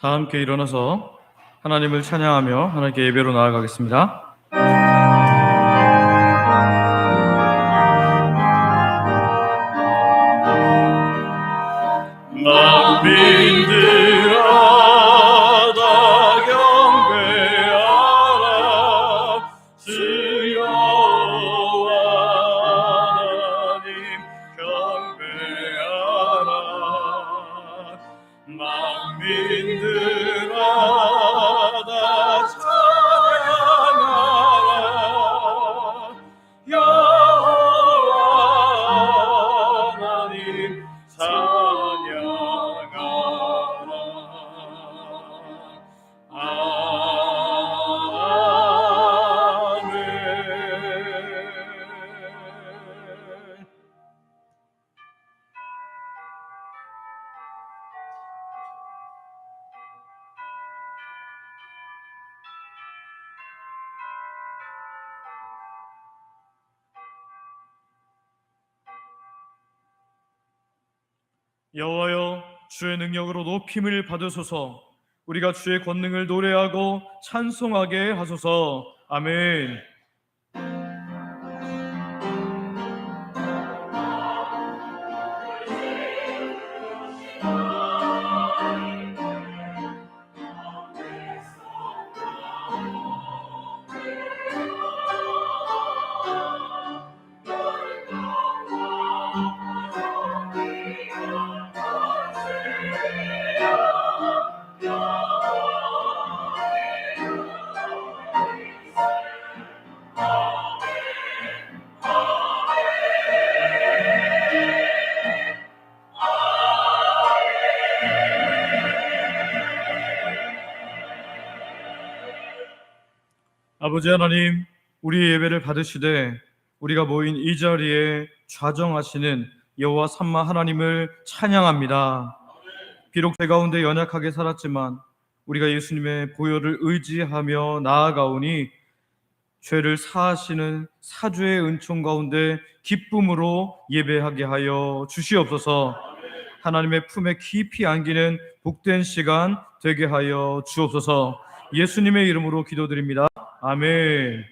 다 함께 일어나서 하나님을 찬양하며 하나님께 예배로 나아가겠습니다. 만민들아 다 경배하라. 주여 하나님 경배하라. 만민들아 다 찬양하라. 여호와 하나님 찬양하라. 아멘. 여호와여, 주의 능력으로 높임을 받으소서. 우리가 주의 권능을 노래하고 찬송하게 하소서. 아멘. 아버지 하나님, 우리의 예배를 받으시되 우리가 모인 이 자리에 좌정하시는 여호와 삼마 하나님을 찬양합니다. 비록 배 가운데 연약하게 살았지만 우리가 예수님의 보혈을 의지하며 나아가오니 죄를 사하시는 사주의 은총 가운데 기쁨으로 예배하게 하여 주시옵소서. 하나님의 품에 깊이 안기는 복된 시간 되게 하여 주옵소서. 예수님의 이름으로 기도드립니다. 아멘.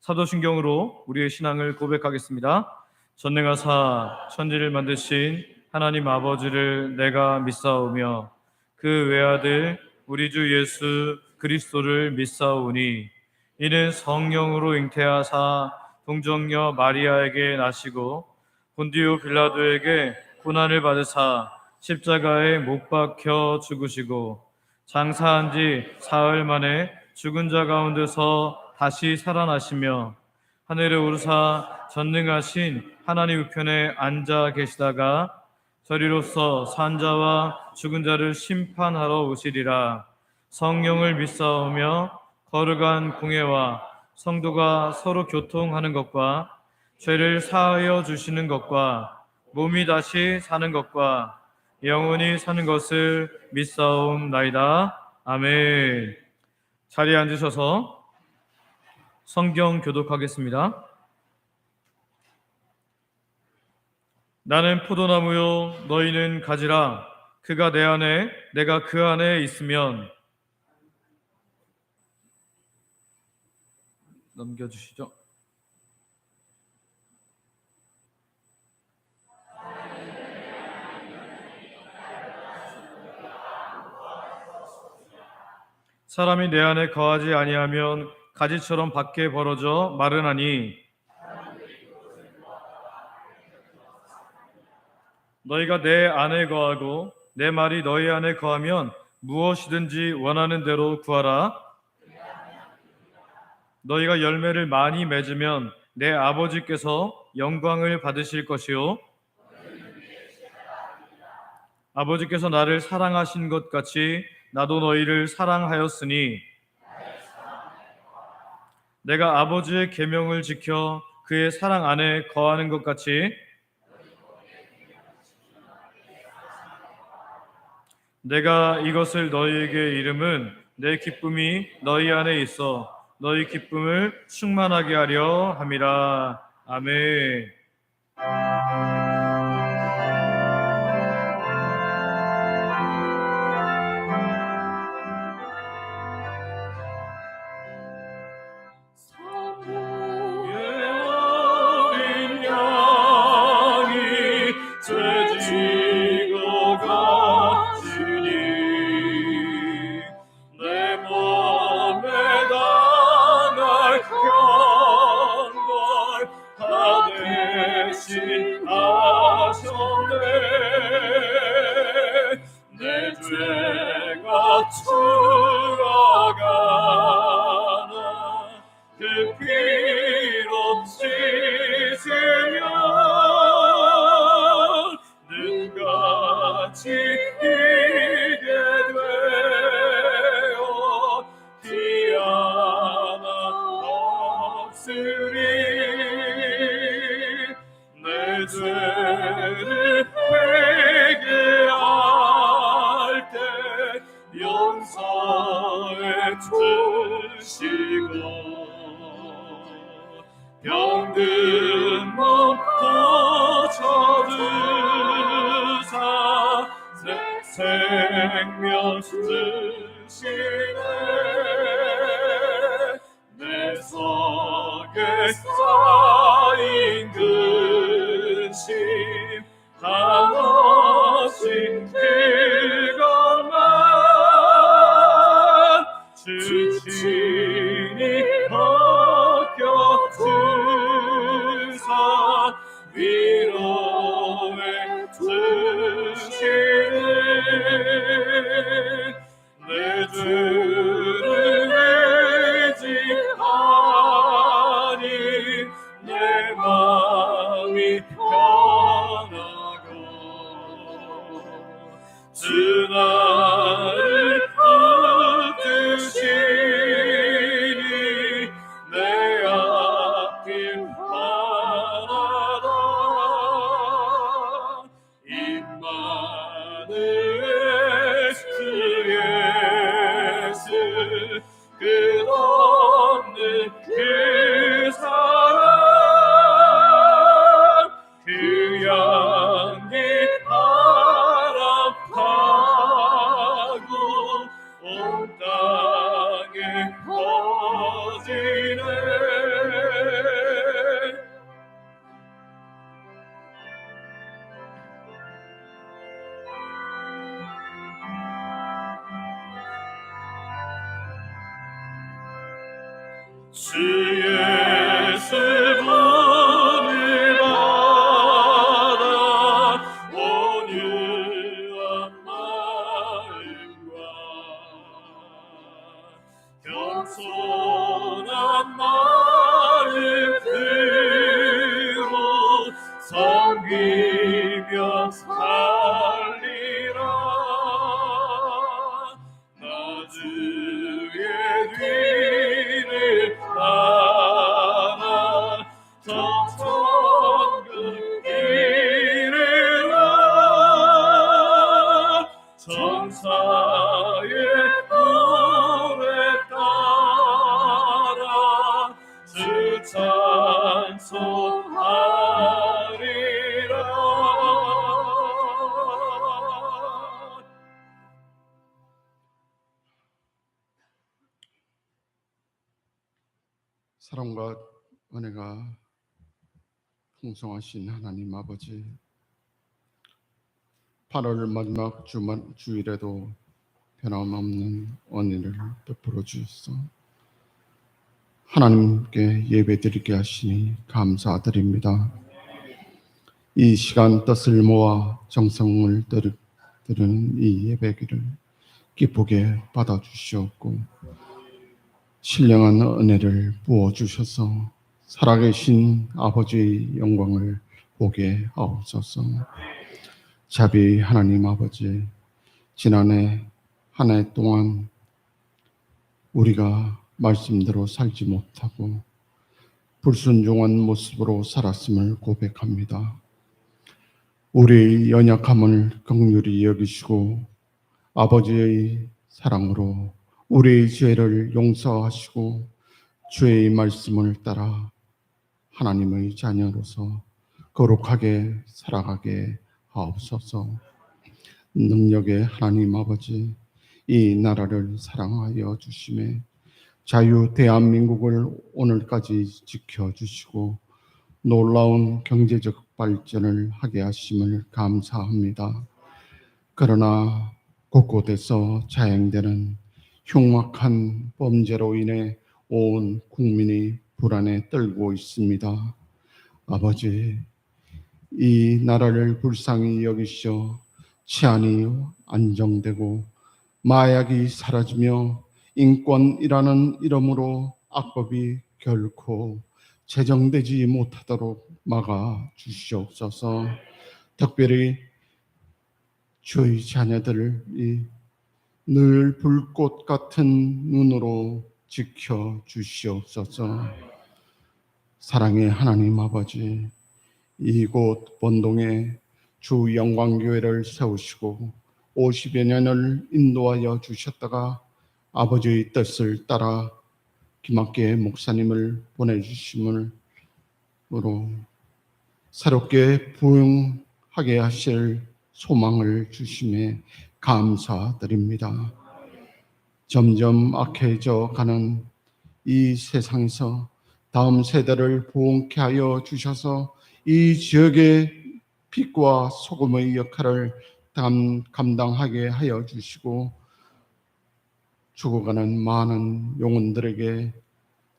사도신경으로 우리의 신앙을 고백하겠습니다. 전능하사 천지를 만드신 하나님 아버지를 내가 믿사오며 그 외아들 우리 주 예수 그리스도를 믿사오니 이는 성령으로 잉태하사 동정녀 마리아에게 나시고 본디오 빌라도에게 고난을 받으사 십자가에 못 박혀 죽으시고 장사한 지 사흘 만에 죽은 자 가운데서 다시 살아나시며 하늘에 오르사 전능하신 하나님 우편에 앉아 계시다가 저리로서 산자와 죽은 자를 심판하러 오시리라. 성령을 믿사오며 거룩한 공예와 성도가 서로 교통하는 것과 죄를 사하여 주시는 것과 몸이 다시 사는 것과 영원히 사는 것을 믿사옵나이다. 아멘. 자리에 앉으셔서 성경 교독하겠습니다. 나는 포도나무요 너희는 가지라. 그가 내 안에 내가 그 안에 있으면. 넘겨주시죠. 사람이 내 안에 거하지 아니하면 가지처럼 밖에 벌어져 마르나니 너희가 내 안에 거하고 내 말이 너희 안에 거하면 무엇이든지 원하는 대로 구하라. 너희가 열매를 많이 맺으면 내 아버지께서 영광을 받으실 것이요 아버지께서 나를 사랑하신 것 같이 나도 너희를 사랑하였으니 내가 아버지의 계명을 지켜 그의 사랑 안에 거하는 것 같이 내가 이것을 너희에게 이름은 내 기쁨이 너희 안에 있어 너희 기쁨을 충만하게 하려 함이라. 아멘. 용서해 주시고 병든 몸 고쳐주사 생명 주시네 내 속에 쌓인 근심 한없이 그것만 주 친히 벗겨주사 위로해 주시네 내 죄를 의지하니 내 마음이 편하고 주 나를 붙드시니 내 앞길 하나라 임마누엘 주 예수 끝없는 그 사랑 그 향기 바람 타고 온 땅에 퍼지네 주 예수 분을 받아 온유한 마음과 겸손한 마음으로 섬기며 살리라 나 주의 뒤를 따라 저 천국 이르라 천사의 노래 따라 주 찬송하리라 사랑과 은혜가 풍성하신 하나님 아버지 8월 마지막 주일에도 변함없는 은혜를 베풀어 주셔서 하나님께 예배드리게 하시니 감사드립니다. 이 시간 뜻을 모아 정성을 드리는 이 예배기를 기쁘게 받아주시옵고 신령한 은혜를 부어주셔서 살아계신 아버지의 영광을 보게 하옵소서. 자비 하나님 아버지, 지난해 한 해 동안 우리가 말씀대로 살지 못하고 불순종한 모습으로 살았음을 고백합니다. 우리의 연약함을 긍휼히 여기시고 아버지의 사랑으로 우리의 죄를 용서하시고 주의 말씀을 따라 하나님의 자녀로서 거룩하게 살아가게 하옵소서. 능력의 하나님 아버지, 이 나라를 사랑하여 주심에 자유 대한민국을 오늘까지 지켜주시고 놀라운 경제적 발전을 하게 하심을 감사합니다. 그러나 곳곳에서 자행되는 흉악한 범죄로 인해 온 국민이 불안에 떨고 있습니다. 아버지, 이 나라를 불쌍히 여기시어 치안이 안정되고 마약이 사라지며 인권이라는 이름으로 악법이 결코 제정되지 못하도록 막아 주시옵소서. 특별히 주의 자녀들이 늘 불꽃 같은 눈으로 지켜 주시옵소서. 사랑의 하나님 아버지, 이곳 본동에 주 영광교회를 세우시고 50여 년을 인도하여 주셨다가 아버지의 뜻을 따라 김학계 목사님을 보내주심으로 새롭게 부흥하게 하실 소망을 주심에 감사드립니다. 점점 악해져 가는 이 세상에서 다음 세대를 부흥케 하여 주셔서 이 지역의 빛과 소금의 역할을 감당하게 하여 주시고 죽어가는 많은 영혼들에게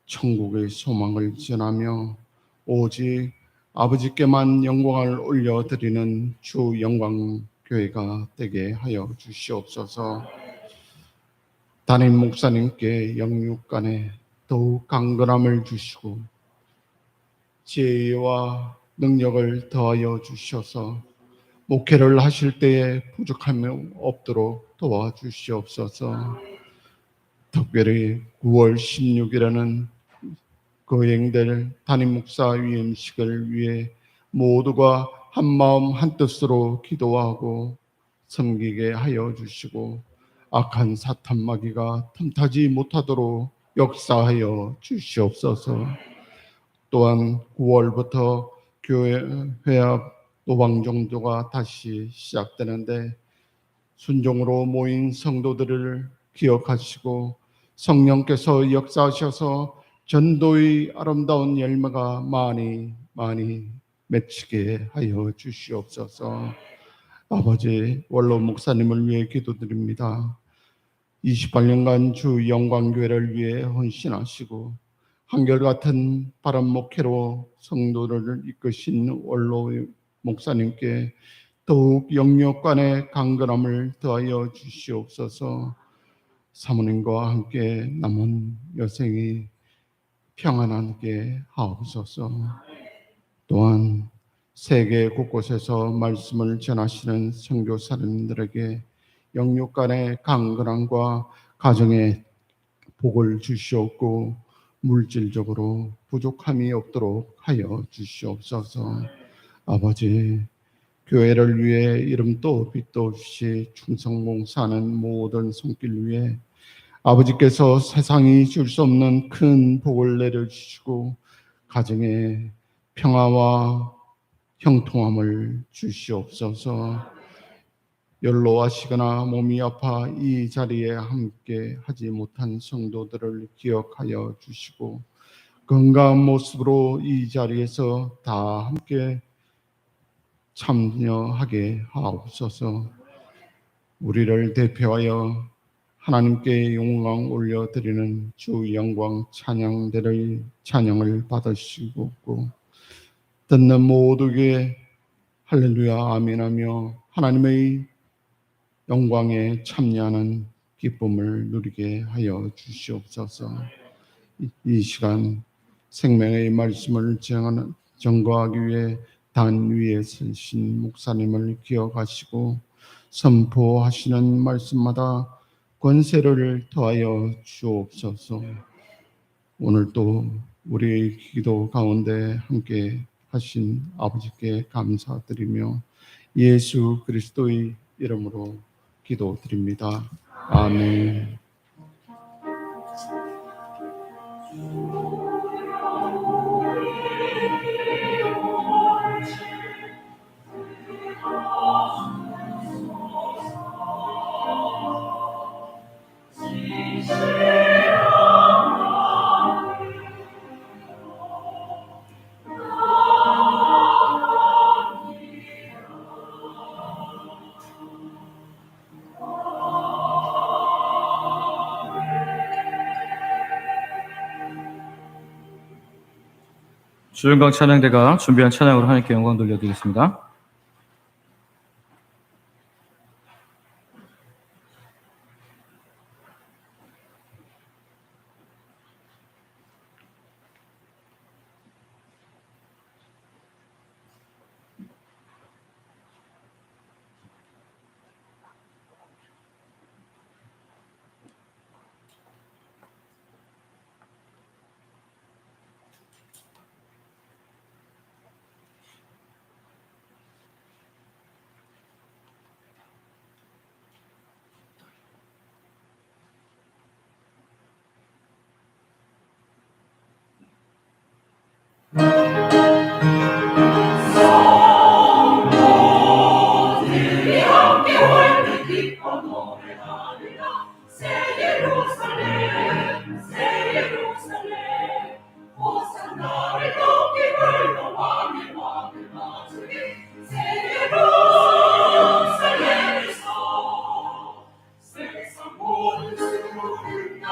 천국의 소망을 전하며 오직 아버지께만 영광을 올려드리는 주 영광교회가 되게 하여 주시옵소서. 담임 목사님께 영육간에 더욱 강건함을 주시고 지혜와 능력을 더하여 주셔서 목회를 하실 때에 부족함이 없도록 도와주시옵소서. 특별히 9월 16일에는 거행될 담임 목사 위임식을 위해 모두가 한마음 한뜻으로 기도하고 섬기게 하여 주시고 악한 사탄 마귀가 틈타지 못하도록 역사하여 주시옵소서. 또한 9월부터 교회 회합 노방정도가 다시 시작되는데 순종으로 모인 성도들을 기억하시고 성령께서 역사하셔서 전도의 아름다운 열매가 많이 맺히게 하여 주시옵소서. 아버지 원로 목사님을 위해 기도드립니다. 28년간 주 영광교회를 위해 헌신하시고 한결같은 바람 목회로 성도를 이끄신 원로 목사님께 더욱 영육간의 강건함을 더하여 주시옵소서. 사모님과 함께 남은 여생이 평안하게 하옵소서. 또한 세계 곳곳에서 말씀을 전하시는 선교사님들에게 영육간의 강건함과 가정의 복을 주시옵고 물질적으로 부족함이 없도록 하여 주시옵소서. 아버지, 교회를 위해 이름도 빛도 없이 충성봉사하는 모든 손길 위에 아버지께서 세상이 줄 수 없는 큰 복을 내려주시고 가정에 평화와 형통함을 주시옵소서. 연로하시거나 몸이 아파 이 자리에 함께 하지 못한 성도들을 기억하여 주시고 건강한 모습으로 이 자리에서 다 함께 참여하게 하옵소서. 우리를 대표하여 하나님께 영광 올려드리는 주 영광 찬양들의 찬양을 받으시고 듣는 모두에게 할렐루야 아멘하며 하나님의 영광에 참여하는 기쁨을 누리게 하여 주시옵소서. 이 시간 생명의 말씀을 전거하기 위해 단 위에 서신 목사님을 기억하시고 선포하시는 말씀마다 권세를 더하여 주옵소서. 오늘도 우리의 기도 가운데 함께 하신 아버지께 감사드리며 예수 그리스도의 이름으로 기도드립니다. 아멘. 주영광 찬양대가 준비한 찬양으로 하나님께 영광 돌려드리겠습니다.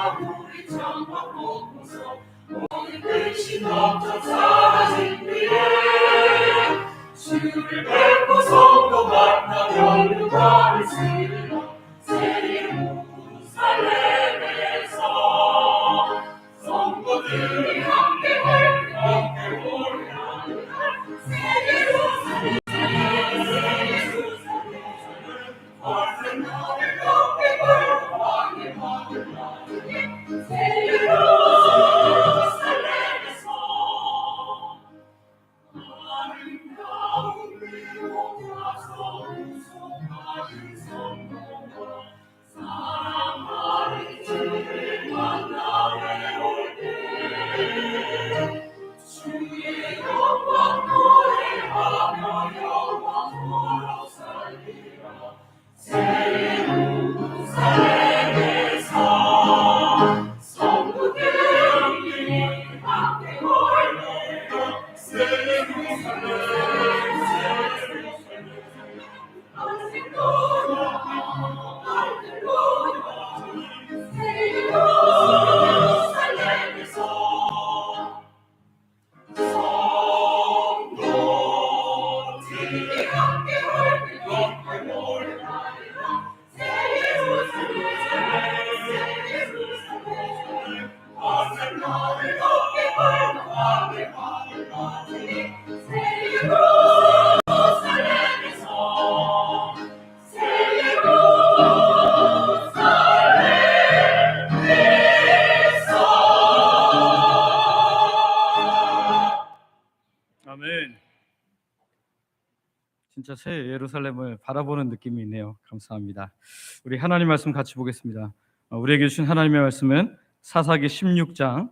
우리 창밖 벗고서 모든 근심 걱정 사라진 뒤에 주를 뵙고 성도 만나며 누가를 쓰리라. 새 예루살렘에서 성도들이 함께 올라가라. 새 예루살렘 거센 너를 높이 불러 왕의 마음을 나누니 새 예루살렘에서 아름다운 미혹과서 우송하는 성도가 사랑하는 주를 만나 외울 때 주의 영광 노래하며 영원토록 살리라. 새 예루살렘에서 성도들이 함께 올래라. 새 예루살렘 할렐루야 할렐루야. 새 예루살렘에서 성도들이 함께 올래라. 새 예루살렘 거센 너를 높이 불러 왕의 마음을 나누니 새 예루살렘에서 새 예루살렘에서 아멘. 진짜 새 예루살렘을 바라보는 느낌이 있네요. 감사합니다. 우리 하나님 말씀 같이 보겠습니다. 우리에게 주신 하나님의 말씀은 사사기 16장,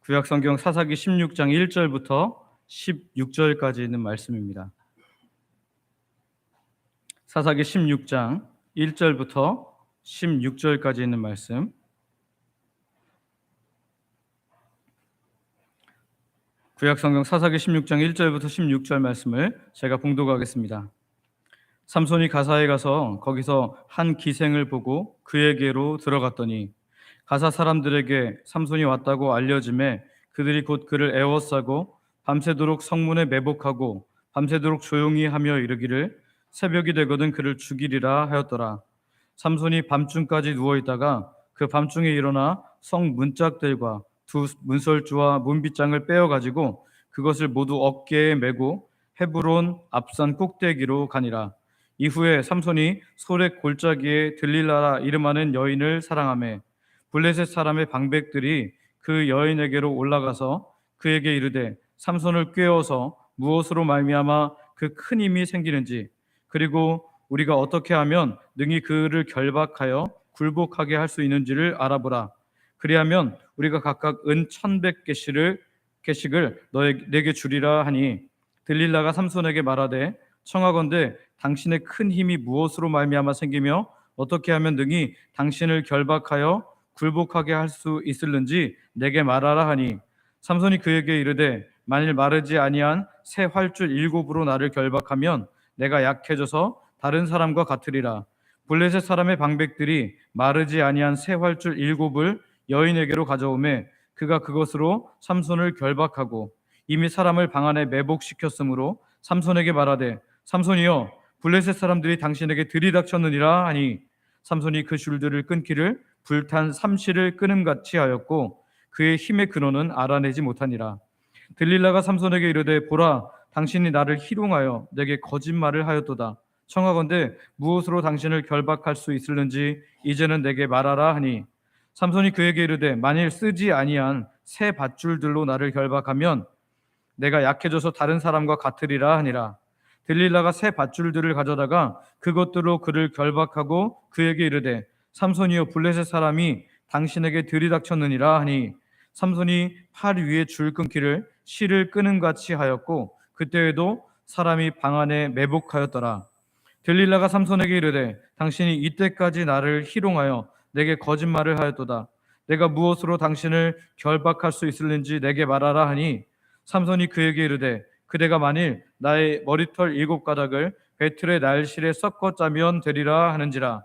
구약성경 사사기 16장 1절부터 16절까지 있는 말씀입니다. 사사기 16장 1절부터 16절까지 있는 말씀. 구약성경 사사기 16장 1절부터 16절 말씀을 제가 봉독하겠습니다. 삼손이 가사에 가서 거기서 한 기생을 보고 그에게로 들어갔더니 가사 사람들에게 삼손이 왔다고 알려짐에 그들이 곧 그를 애워싸고 밤새도록 성문에 매복하고 밤새도록 조용히 하며 이르기를 새벽이 되거든 그를 죽이리라 하였더라. 삼손이 밤중까지 누워있다가 그 밤중에 일어나 성 문짝들과 두 문설주와 문빗장을 빼어가지고 그것을 모두 어깨에 메고 헤브론 앞산 꼭대기로 가니라. 이후에 삼손이 소렉 골짜기에 들릴라라 이름하는 여인을 사랑하매 블레셋 사람의 방백들이 그 여인에게로 올라가서 그에게 이르되 삼손을 꾀어서 무엇으로 말미암아 그 큰 힘이 생기는지 그리고 우리가 어떻게 하면 능히 그를 결박하여 굴복하게 할 수 있는지를 알아보라. 그리하면 우리가 각각 은 1100개씩을 내게 주리라 하니 들릴라가 삼손에게 말하되 청하건대 당신의 큰 힘이 무엇으로 말미암아 생기며 어떻게 하면 능히 당신을 결박하여 굴복하게 할 수 있을는지 내게 말하라 하니 삼손이 그에게 이르되 만일 마르지 아니한 새 활줄 7으로 나를 결박하면 내가 약해져서 다른 사람과 같으리라. 블레셋 사람의 방백들이 마르지 아니한 새 활줄 7을 여인에게로 가져오매 그가 그것으로 삼손을 결박하고 이미 사람을 방 안에 매복시켰으므로 삼손에게 말하되 삼손이여 블레셋 사람들이 당신에게 들이닥쳤느니라 하니 삼손이 그 줄들을 끊기를 불탄 삼시를 끊음같이 하였고 그의 힘의 근원은 알아내지 못하니라. 들릴라가 삼손에게 이르되 보라 당신이 나를 희롱하여 내게 거짓말을 하였도다. 청하건대 무엇으로 당신을 결박할 수 있을는지 이제는 내게 말하라 하니 삼손이 그에게 이르되 만일 쓰지 아니한 새 밧줄들로 나를 결박하면 내가 약해져서 다른 사람과 같으리라 하니라. 들릴라가 새 밧줄들을 가져다가 그것들로 그를 결박하고 그에게 이르되 삼손이여 블레셋 사람이 당신에게 들이닥쳤느니라 하니 삼손이 팔 위에 줄 끊기를 실을 끊음같이 하였고 그때에도 사람이 방 안에 매복하였더라. 들릴라가 삼손에게 이르되 당신이 이때까지 나를 희롱하여 내게 거짓말을 하였도다. 내가 무엇으로 당신을 결박할 수 있을는지 내게 말하라 하니 삼손이 그에게 이르되 그대가 만일 나의 머리털 7가닥을 배틀의 날실에 섞어 짜면 되리라 하는지라.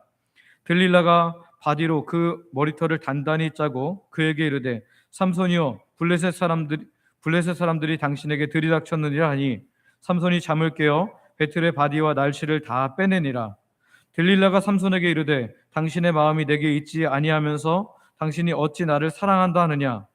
들릴라가 바디로 그 머리털을 단단히 짜고 그에게 이르되 삼손이여 블레셋 사람들이 당신에게 들이닥쳤느니라 하니 삼손이 잠을 깨어 배틀의 바디와 날씨를 다 빼내니라. 들릴라가 삼손에게 이르되 당신의 마음이 내게 있지 아니하면서 당신이 어찌 나를 사랑한다 하느냐.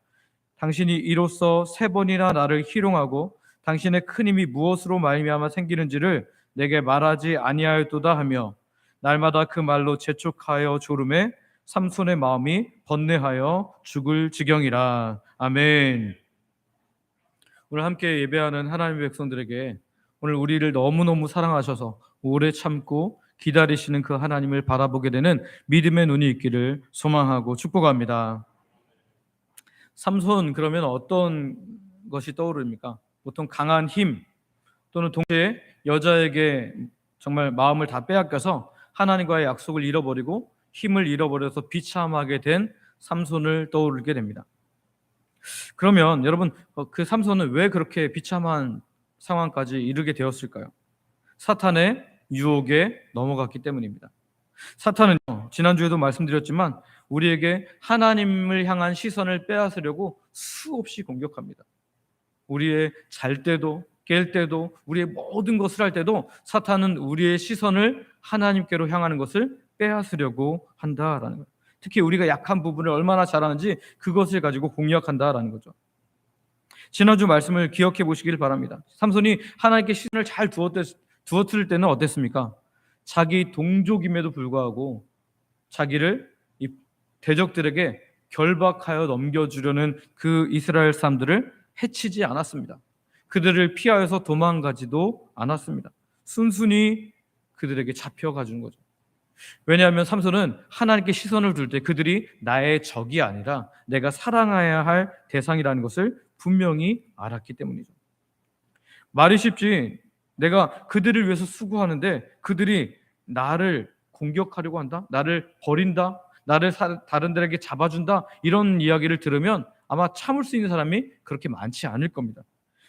당신이 이로써 3번이나 나를 희롱하고 당신의 큰 힘이 무엇으로 말미암아 생기는지를 내게 말하지 아니하였도다 하며 날마다 그 말로 재촉하여 졸음에 삼손의 마음이 번뇌하여 죽을 지경이라. 아멘. 오늘 함께 예배하는 하나님의 백성들에게 오늘 우리를 너무너무 사랑하셔서 오래 참고 기다리시는 그 하나님을 바라보게 되는 믿음의 눈이 있기를 소망하고 축복합니다. 삼손 그러면 어떤 것이 떠오릅니까? 보통 강한 힘 또는 동시에 여자에게 정말 마음을 다 빼앗겨서 하나님과의 약속을 잃어버리고 힘을 잃어버려서 비참하게 된 삼손을 떠오르게 됩니다. 그러면 여러분 그 삼손은 왜 그렇게 비참한 상황까지 이르게 되었을까요? 사탄의 유혹에 넘어갔기 때문입니다. 사탄은요, 지난주에도 말씀드렸지만 우리에게 하나님을 향한 시선을 빼앗으려고 수없이 공격합니다. 우리의 잘 때도 깰 때도 우리의 모든 것을 할 때도 사탄은 우리의 시선을 하나님께로 향하는 것을 빼앗으려고 한다라는 거예요. 특히 우리가 약한 부분을 얼마나 잘하는지 그것을 가지고 공략한다라는 거죠. 지난주 말씀을 기억해 보시길 바랍니다. 삼손이 하나님께 시선을 잘 두었을 때는 어땠습니까? 자기 동족임에도 불구하고 자기를 이 대적들에게 결박하여 넘겨주려는 그 이스라엘 사람들을 해치지 않았습니다. 그들을 피하여서 도망가지도 않았습니다. 순순히 그들에게 잡혀가주는 거죠. 왜냐하면 삼손은 하나님께 시선을 둘 때 그들이 나의 적이 아니라 내가 사랑해야 할 대상이라는 것을 분명히 알았기 때문이죠. 말이 쉽지 내가 그들을 위해서 수고하는데 그들이 나를 공격하려고 한다? 나를 버린다? 나를 다른 데에게 잡아준다? 이런 이야기를 들으면 아마 참을 수 있는 사람이 그렇게 많지 않을 겁니다.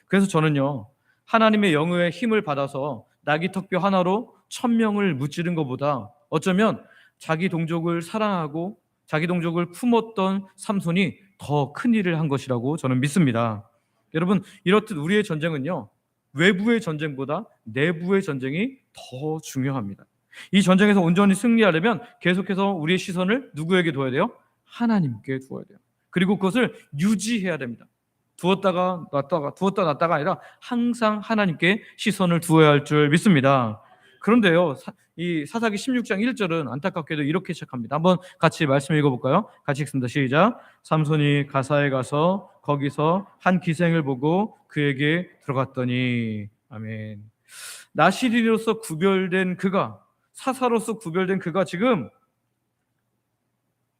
그래서 저는요, 하나님의 영의 힘을 받아서 나귀 턱뼈 하나로 1000명을 무찌른 것보다 어쩌면 자기 동족을 사랑하고 자기 동족을 품었던 삼손이 더 큰 일을 한 것이라고 저는 믿습니다. 여러분, 이렇듯 우리의 전쟁은요, 외부의 전쟁보다 내부의 전쟁이 더 중요합니다. 이 전쟁에서 온전히 승리하려면 계속해서 우리의 시선을 누구에게 둬야 돼요? 하나님께 두어야 돼요. 그리고 그것을 유지해야 됩니다. 두었다 놨다가 아니라 항상 하나님께 시선을 두어야 할 줄 믿습니다. 그런데요, 이 사사기 16장 1절은 안타깝게도 이렇게 시작합니다. 한번 같이 말씀 읽어볼까요? 같이 읽습니다. 시작. 삼손이 가사에 가서 거기서 한 기생을 보고 그에게 들어갔더니. 아멘. 나실인으로서 구별된 그가, 사사로서 구별된 그가 지금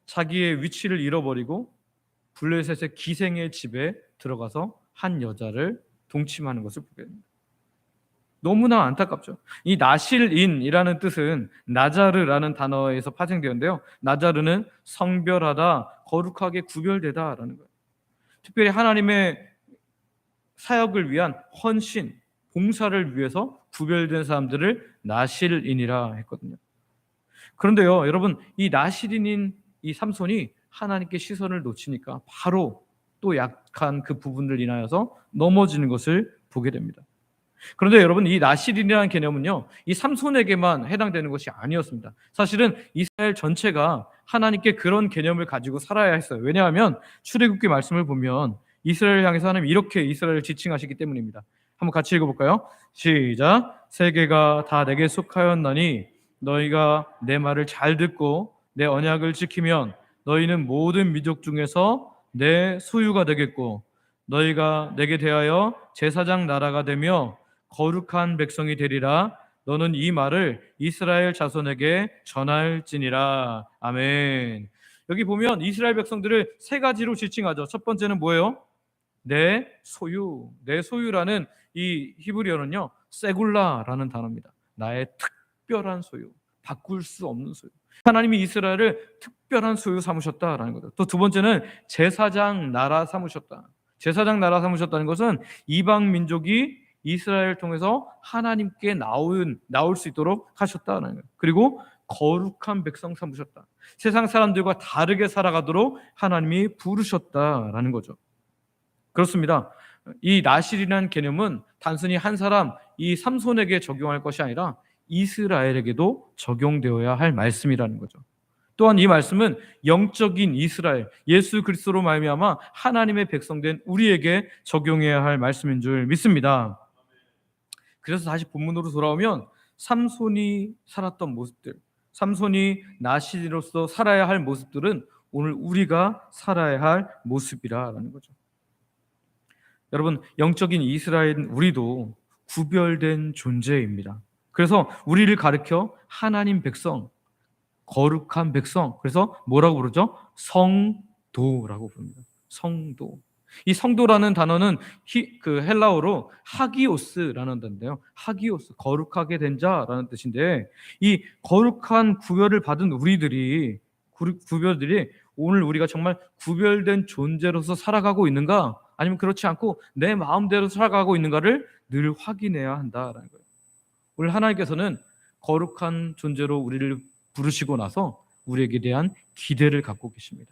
자기의 위치를 잃어버리고 블레셋의 기생의 집에 들어가서 한 여자를 동침하는 것을 보게 됩니다. 너무나 안타깝죠. 이 나실인이라는 뜻은 나자르라는 단어에서 파생되었는데요. 나자르는 성별하다, 거룩하게 구별되다라는 거예요. 특별히 하나님의 사역을 위한 헌신, 봉사를 위해서 구별된 사람들을 나실인이라 했거든요. 그런데요, 여러분, 이 나실인인 이 삼손이 하나님께 시선을 놓치니까 바로 또 약한 그 부분을 인하여서 넘어지는 것을 보게 됩니다. 그런데 여러분, 이 나실인이라는 개념은요, 이 삼손에게만 해당되는 것이 아니었습니다. 사실은 이스라엘 전체가 하나님께 그런 개념을 가지고 살아야 했어요. 왜냐하면 출애굽기 말씀을 보면 이스라엘을 향해서 하나님 이렇게 이스라엘을 지칭하시기 때문입니다. 한번 같이 읽어볼까요? 시작. 세계가 다 내게 속하였나니 너희가 내 말을 잘 듣고 내 언약을 지키면 너희는 모든 민족 중에서 내 소유가 되겠고 너희가 내게 대하여 제사장 나라가 되며 거룩한 백성이 되리라. 너는 이 말을 이스라엘 자손에게 전할지니라. 아멘. 여기 보면 이스라엘 백성들을 3가지로 지칭하죠. 첫 번째는 뭐예요? 내 소유. 내 소유라는 이 히브리어는요, 세굴라라는 단어입니다. 나의 특별한 소유, 바꿀 수 없는 소유. 하나님이 이스라엘을 특별한 소유 삼으셨다라는 거죠. 또 두 번째는 제사장 나라 삼으셨다. 제사장 나라 삼으셨다는 것은 이방 민족이 이스라엘을 통해서 하나님께 나올 수 있도록 하셨다는 거예요. 그리고 거룩한 백성 삼으셨다. 세상 사람들과 다르게 살아가도록 하나님이 부르셨다라는 거죠. 그렇습니다. 이 나실이라는 개념은 단순히 한 사람, 이 삼손에게 적용할 것이 아니라 이스라엘에게도 적용되어야 할 말씀이라는 거죠. 또한 이 말씀은 영적인 이스라엘, 예수 그리스도로 말미암아 하나님의 백성된 우리에게 적용해야 할 말씀인 줄 믿습니다. 그래서 다시 본문으로 돌아오면 삼손이 살았던 모습들, 삼손이 나실로서 살아야 할 모습들은 오늘 우리가 살아야 할 모습이라는 거죠. 여러분, 영적인 이스라엘은 우리도 구별된 존재입니다. 그래서 우리를 가르쳐 하나님 백성, 거룩한 백성, 그래서 뭐라고 부르죠? 성도라고 부릅니다. 성도. 이 성도라는 단어는 헬라어로 하기오스라는 단어인데요. 하기오스, 거룩하게 된 자라는 뜻인데, 이 거룩한 구별을 받은 우리들이 오늘 우리가 정말 구별된 존재로서 살아가고 있는가, 아니면 그렇지 않고 내 마음대로 살아가고 있는가를 늘 확인해야 한다라는 거예요. 오늘 하나님께서는 거룩한 존재로 우리를 부르시고 나서 우리에게 대한 기대를 갖고 계십니다.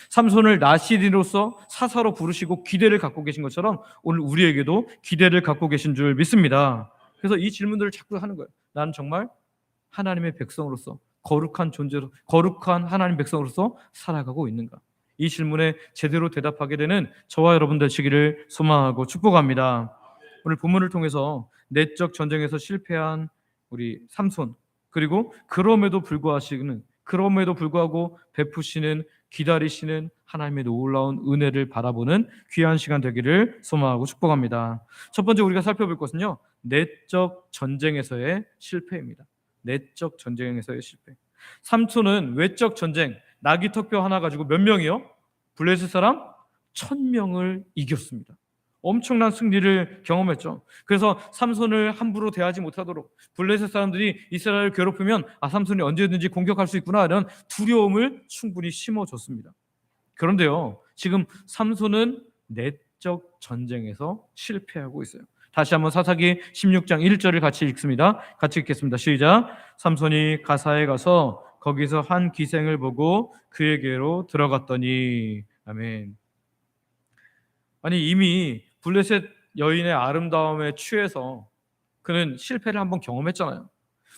삼손을 나실이로서 사사로 부르시고 기대를 갖고 계신 것처럼 오늘 우리에게도 기대를 갖고 계신 줄 믿습니다. 그래서 이 질문들을 자꾸 하는 거예요. 나는 정말 하나님의 백성으로서 거룩한 존재로, 거룩한 하나님 백성으로서 살아가고 있는가? 이 질문에 제대로 대답하게 되는 저와 여러분 되시기를 소망하고 축복합니다. 오늘 본문을 통해서 내적 전쟁에서 실패한 우리 삼손, 그리고 그럼에도 불구하고 베푸시는, 기다리시는 하나님의 놀라운 은혜를 바라보는 귀한 시간 되기를 소망하고 축복합니다. 첫 번째 우리가 살펴볼 것은요, 내적 전쟁에서의 실패입니다. 내적 전쟁에서의 실패. 삼손은 외적 전쟁, 나귀 턱뼈 하나 가지고 몇 명이요? 블레셋 사람 1000명을 이겼습니다. 엄청난 승리를 경험했죠. 그래서 삼손을 함부로 대하지 못하도록 블레셋 사람들이 이스라엘을 괴롭히면 삼손이 언제든지 공격할 수 있구나, 이런 두려움을 충분히 심어줬습니다. 그런데요, 지금 삼손은 내적 전쟁에서 실패하고 있어요. 다시 한번 사사기 16장 1절을 같이 읽습니다. 같이 읽겠습니다. 시작. 삼손이 가사에 가서 거기서 한 기생을 보고 그에게로 들어갔더니. 아멘. 아니, 이미 블레셋 여인의 아름다움에 취해서 그는 실패를 한번 경험했잖아요.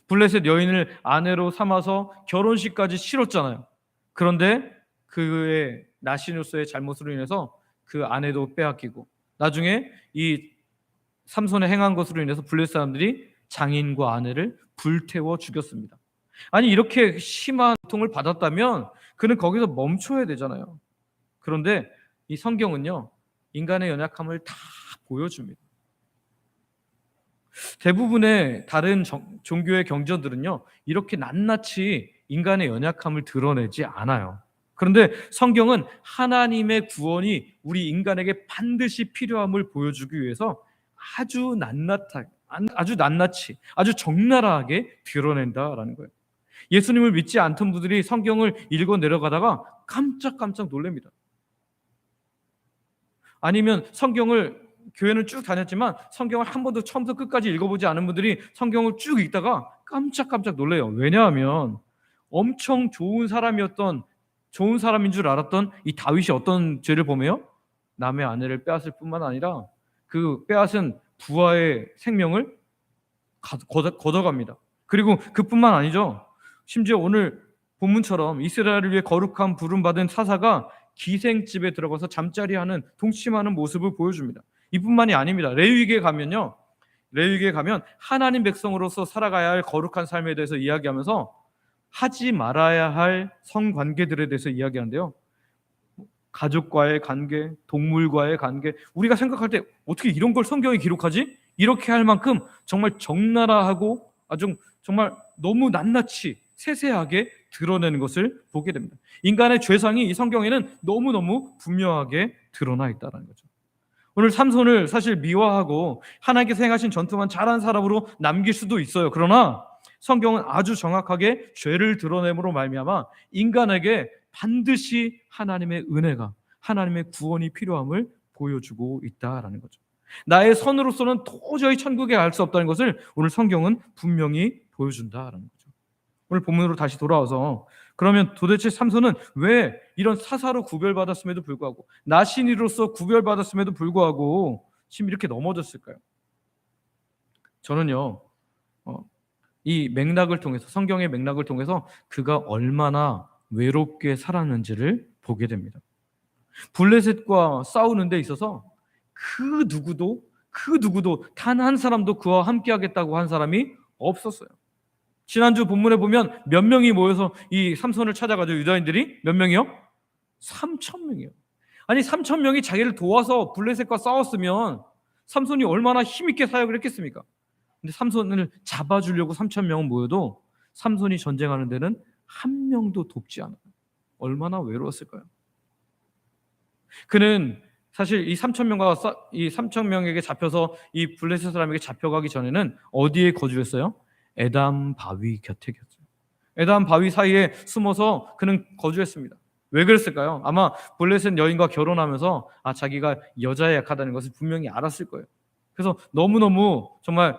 블레셋 여인을 아내로 삼아서 결혼식까지 치렀잖아요. 그런데 그의 나시누스의 잘못으로 인해서 그 아내도 빼앗기고, 나중에 이 삼손의 행한 것으로 인해서 블레셋 사람들이 장인과 아내를 불태워 죽였습니다. 아니, 이렇게 심한 고통을 받았다면 그는 거기서 멈춰야 되잖아요. 그런데 이 성경은요, 인간의 연약함을 다 보여줍니다. 대부분의 다른 종교의 경전들은요, 이렇게 낱낱이 인간의 연약함을 드러내지 않아요. 그런데 성경은 하나님의 구원이 우리 인간에게 반드시 필요함을 보여주기 위해서 아주 낱낱이, 아주 적나라하게 드러낸다라는 거예요. 예수님을 믿지 않던 분들이 성경을 읽어 내려가다가 깜짝깜짝 놀랍니다. 아니면 교회는 쭉 다녔지만 성경을 한 번도 처음부터 끝까지 읽어보지 않은 분들이 성경을 쭉 읽다가 깜짝깜짝 놀래요. 왜냐하면 엄청 좋은 사람인 줄 알았던 이 다윗이 어떤 죄를 범해요? 남의 아내를 빼앗을 뿐만 아니라 그 빼앗은 부하의 생명을 걷어갑니다. 그리고 그뿐만 아니죠. 심지어 오늘 본문처럼 이스라엘을 위해 거룩한 부름받은 사사가 기생집에 들어가서 잠자리하는, 동침하는 모습을 보여줍니다. 이뿐만이 아닙니다. 레위기에 가면 하나님 백성으로서 살아가야 할 거룩한 삶에 대해서 이야기하면서 하지 말아야 할 성관계들에 대해서 이야기하는데요. 가족과의 관계, 동물과의 관계, 우리가 생각할 때 어떻게 이런 걸 성경에 기록하지? 이렇게 할 만큼 정말 적나라하고 아주 정말 너무 낱낱이 세세하게 드러내는 것을 보게 됩니다. 인간의 죄상이 이 성경에는 너무너무 분명하게 드러나 있다는 거죠. 오늘 삼손을 사실 미화하고 하나님께서 행하신 전투만 잘한 사람으로 남길 수도 있어요. 그러나 성경은 아주 정확하게 죄를 드러냄으로 말미암아 인간에게 반드시 하나님의 은혜가, 하나님의 구원이 필요함을 보여주고 있다라는 거죠. 나의 선으로서는 도저히 천국에 갈 수 없다는 것을 오늘 성경은 분명히 보여준다라는 거죠. 오늘 본문으로 다시 돌아와서 그러면 도대체 삼손은 왜 이런 사사로 구별받았음에도 불구하고 나신이로서 구별받았음에도 불구하고 지금 이렇게 넘어졌을까요? 저는요 이 맥락을 통해서 성경의 맥락을 통해서 그가 얼마나 외롭게 살았는지를 보게 됩니다. 블레셋과 싸우는 데 있어서 그 누구도 단 한 사람도 그와 함께 하겠다고 한 사람이 없었어요. 지난주 본문에 보면 몇 명이 모여서 이 삼손을 찾아가죠. 유다인들이 몇 명이요? 3천 명이요. 아니 3천 명이 자기를 도와서 블레셋과 싸웠으면 삼손이 얼마나 힘있게 사역을 했겠습니까? 근데 삼손을 잡아주려고 3천 명은 모여도 삼손이 전쟁하는 데는 한 명도 돕지 않아요. 얼마나 외로웠을까요? 그는 사실 이 3천 명에게 잡혀서 이 블레셋 사람에게 잡혀가기 전에는 어디에 거주했어요? 에담 바위 곁에 겼어요. 에담 바위 사이에 숨어서 그는 거주했습니다. 왜 그랬을까요? 아마 블레셋 여인과 결혼하면서 자기가 여자에 약하다는 것을 분명히 알았을 거예요. 그래서 너무너무 정말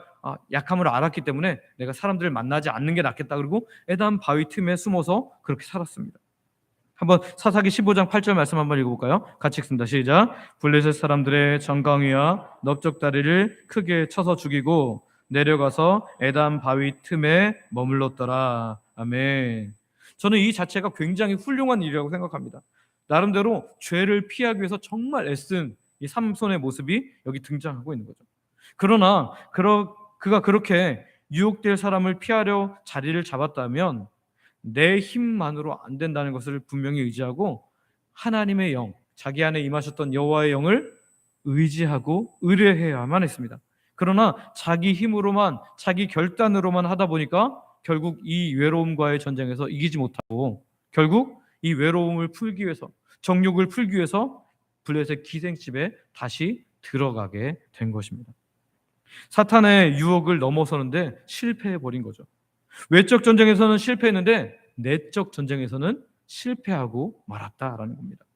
약함을 알았기 때문에 내가 사람들을 만나지 않는 게 낫겠다. 그리고 에담 바위 틈에 숨어서 그렇게 살았습니다. 한번 사사기 15장 8절 말씀 한번 읽어볼까요? 같이 읽습니다. 시작. 블레셋 사람들의 정강이와 넓적다리를 크게 쳐서 죽이고 내려가서 에담 바위 틈에 머물렀더라. 아멘. 저는 이 자체가 굉장히 훌륭한 일이라고 생각합니다. 나름대로 죄를 피하기 위해서 정말 애쓴 이 삼손의 모습이 여기 등장하고 있는 거죠. 그러나 그가 그렇게 유혹될 사람을 피하려 자리를 잡았다면 내 힘만으로 안 된다는 것을 분명히 의지하고 하나님의 영, 자기 안에 임하셨던 여호와의 영을 의지하고 의뢰해야만 했습니다. 그러나 자기 힘으로만, 자기 결단으로만 하다 보니까 결국 이 외로움과의 전쟁에서 이기지 못하고 결국 이 외로움을 풀기 위해서, 정욕을 풀기 위해서 블레셋 기생집에 다시 들어가게 된 것입니다. 사탄의 유혹을 넘어서는데 실패해버린 거죠. 외적 전쟁에서는 실패했는데 내적 전쟁에서는 실패하고 말았다라는 겁니다.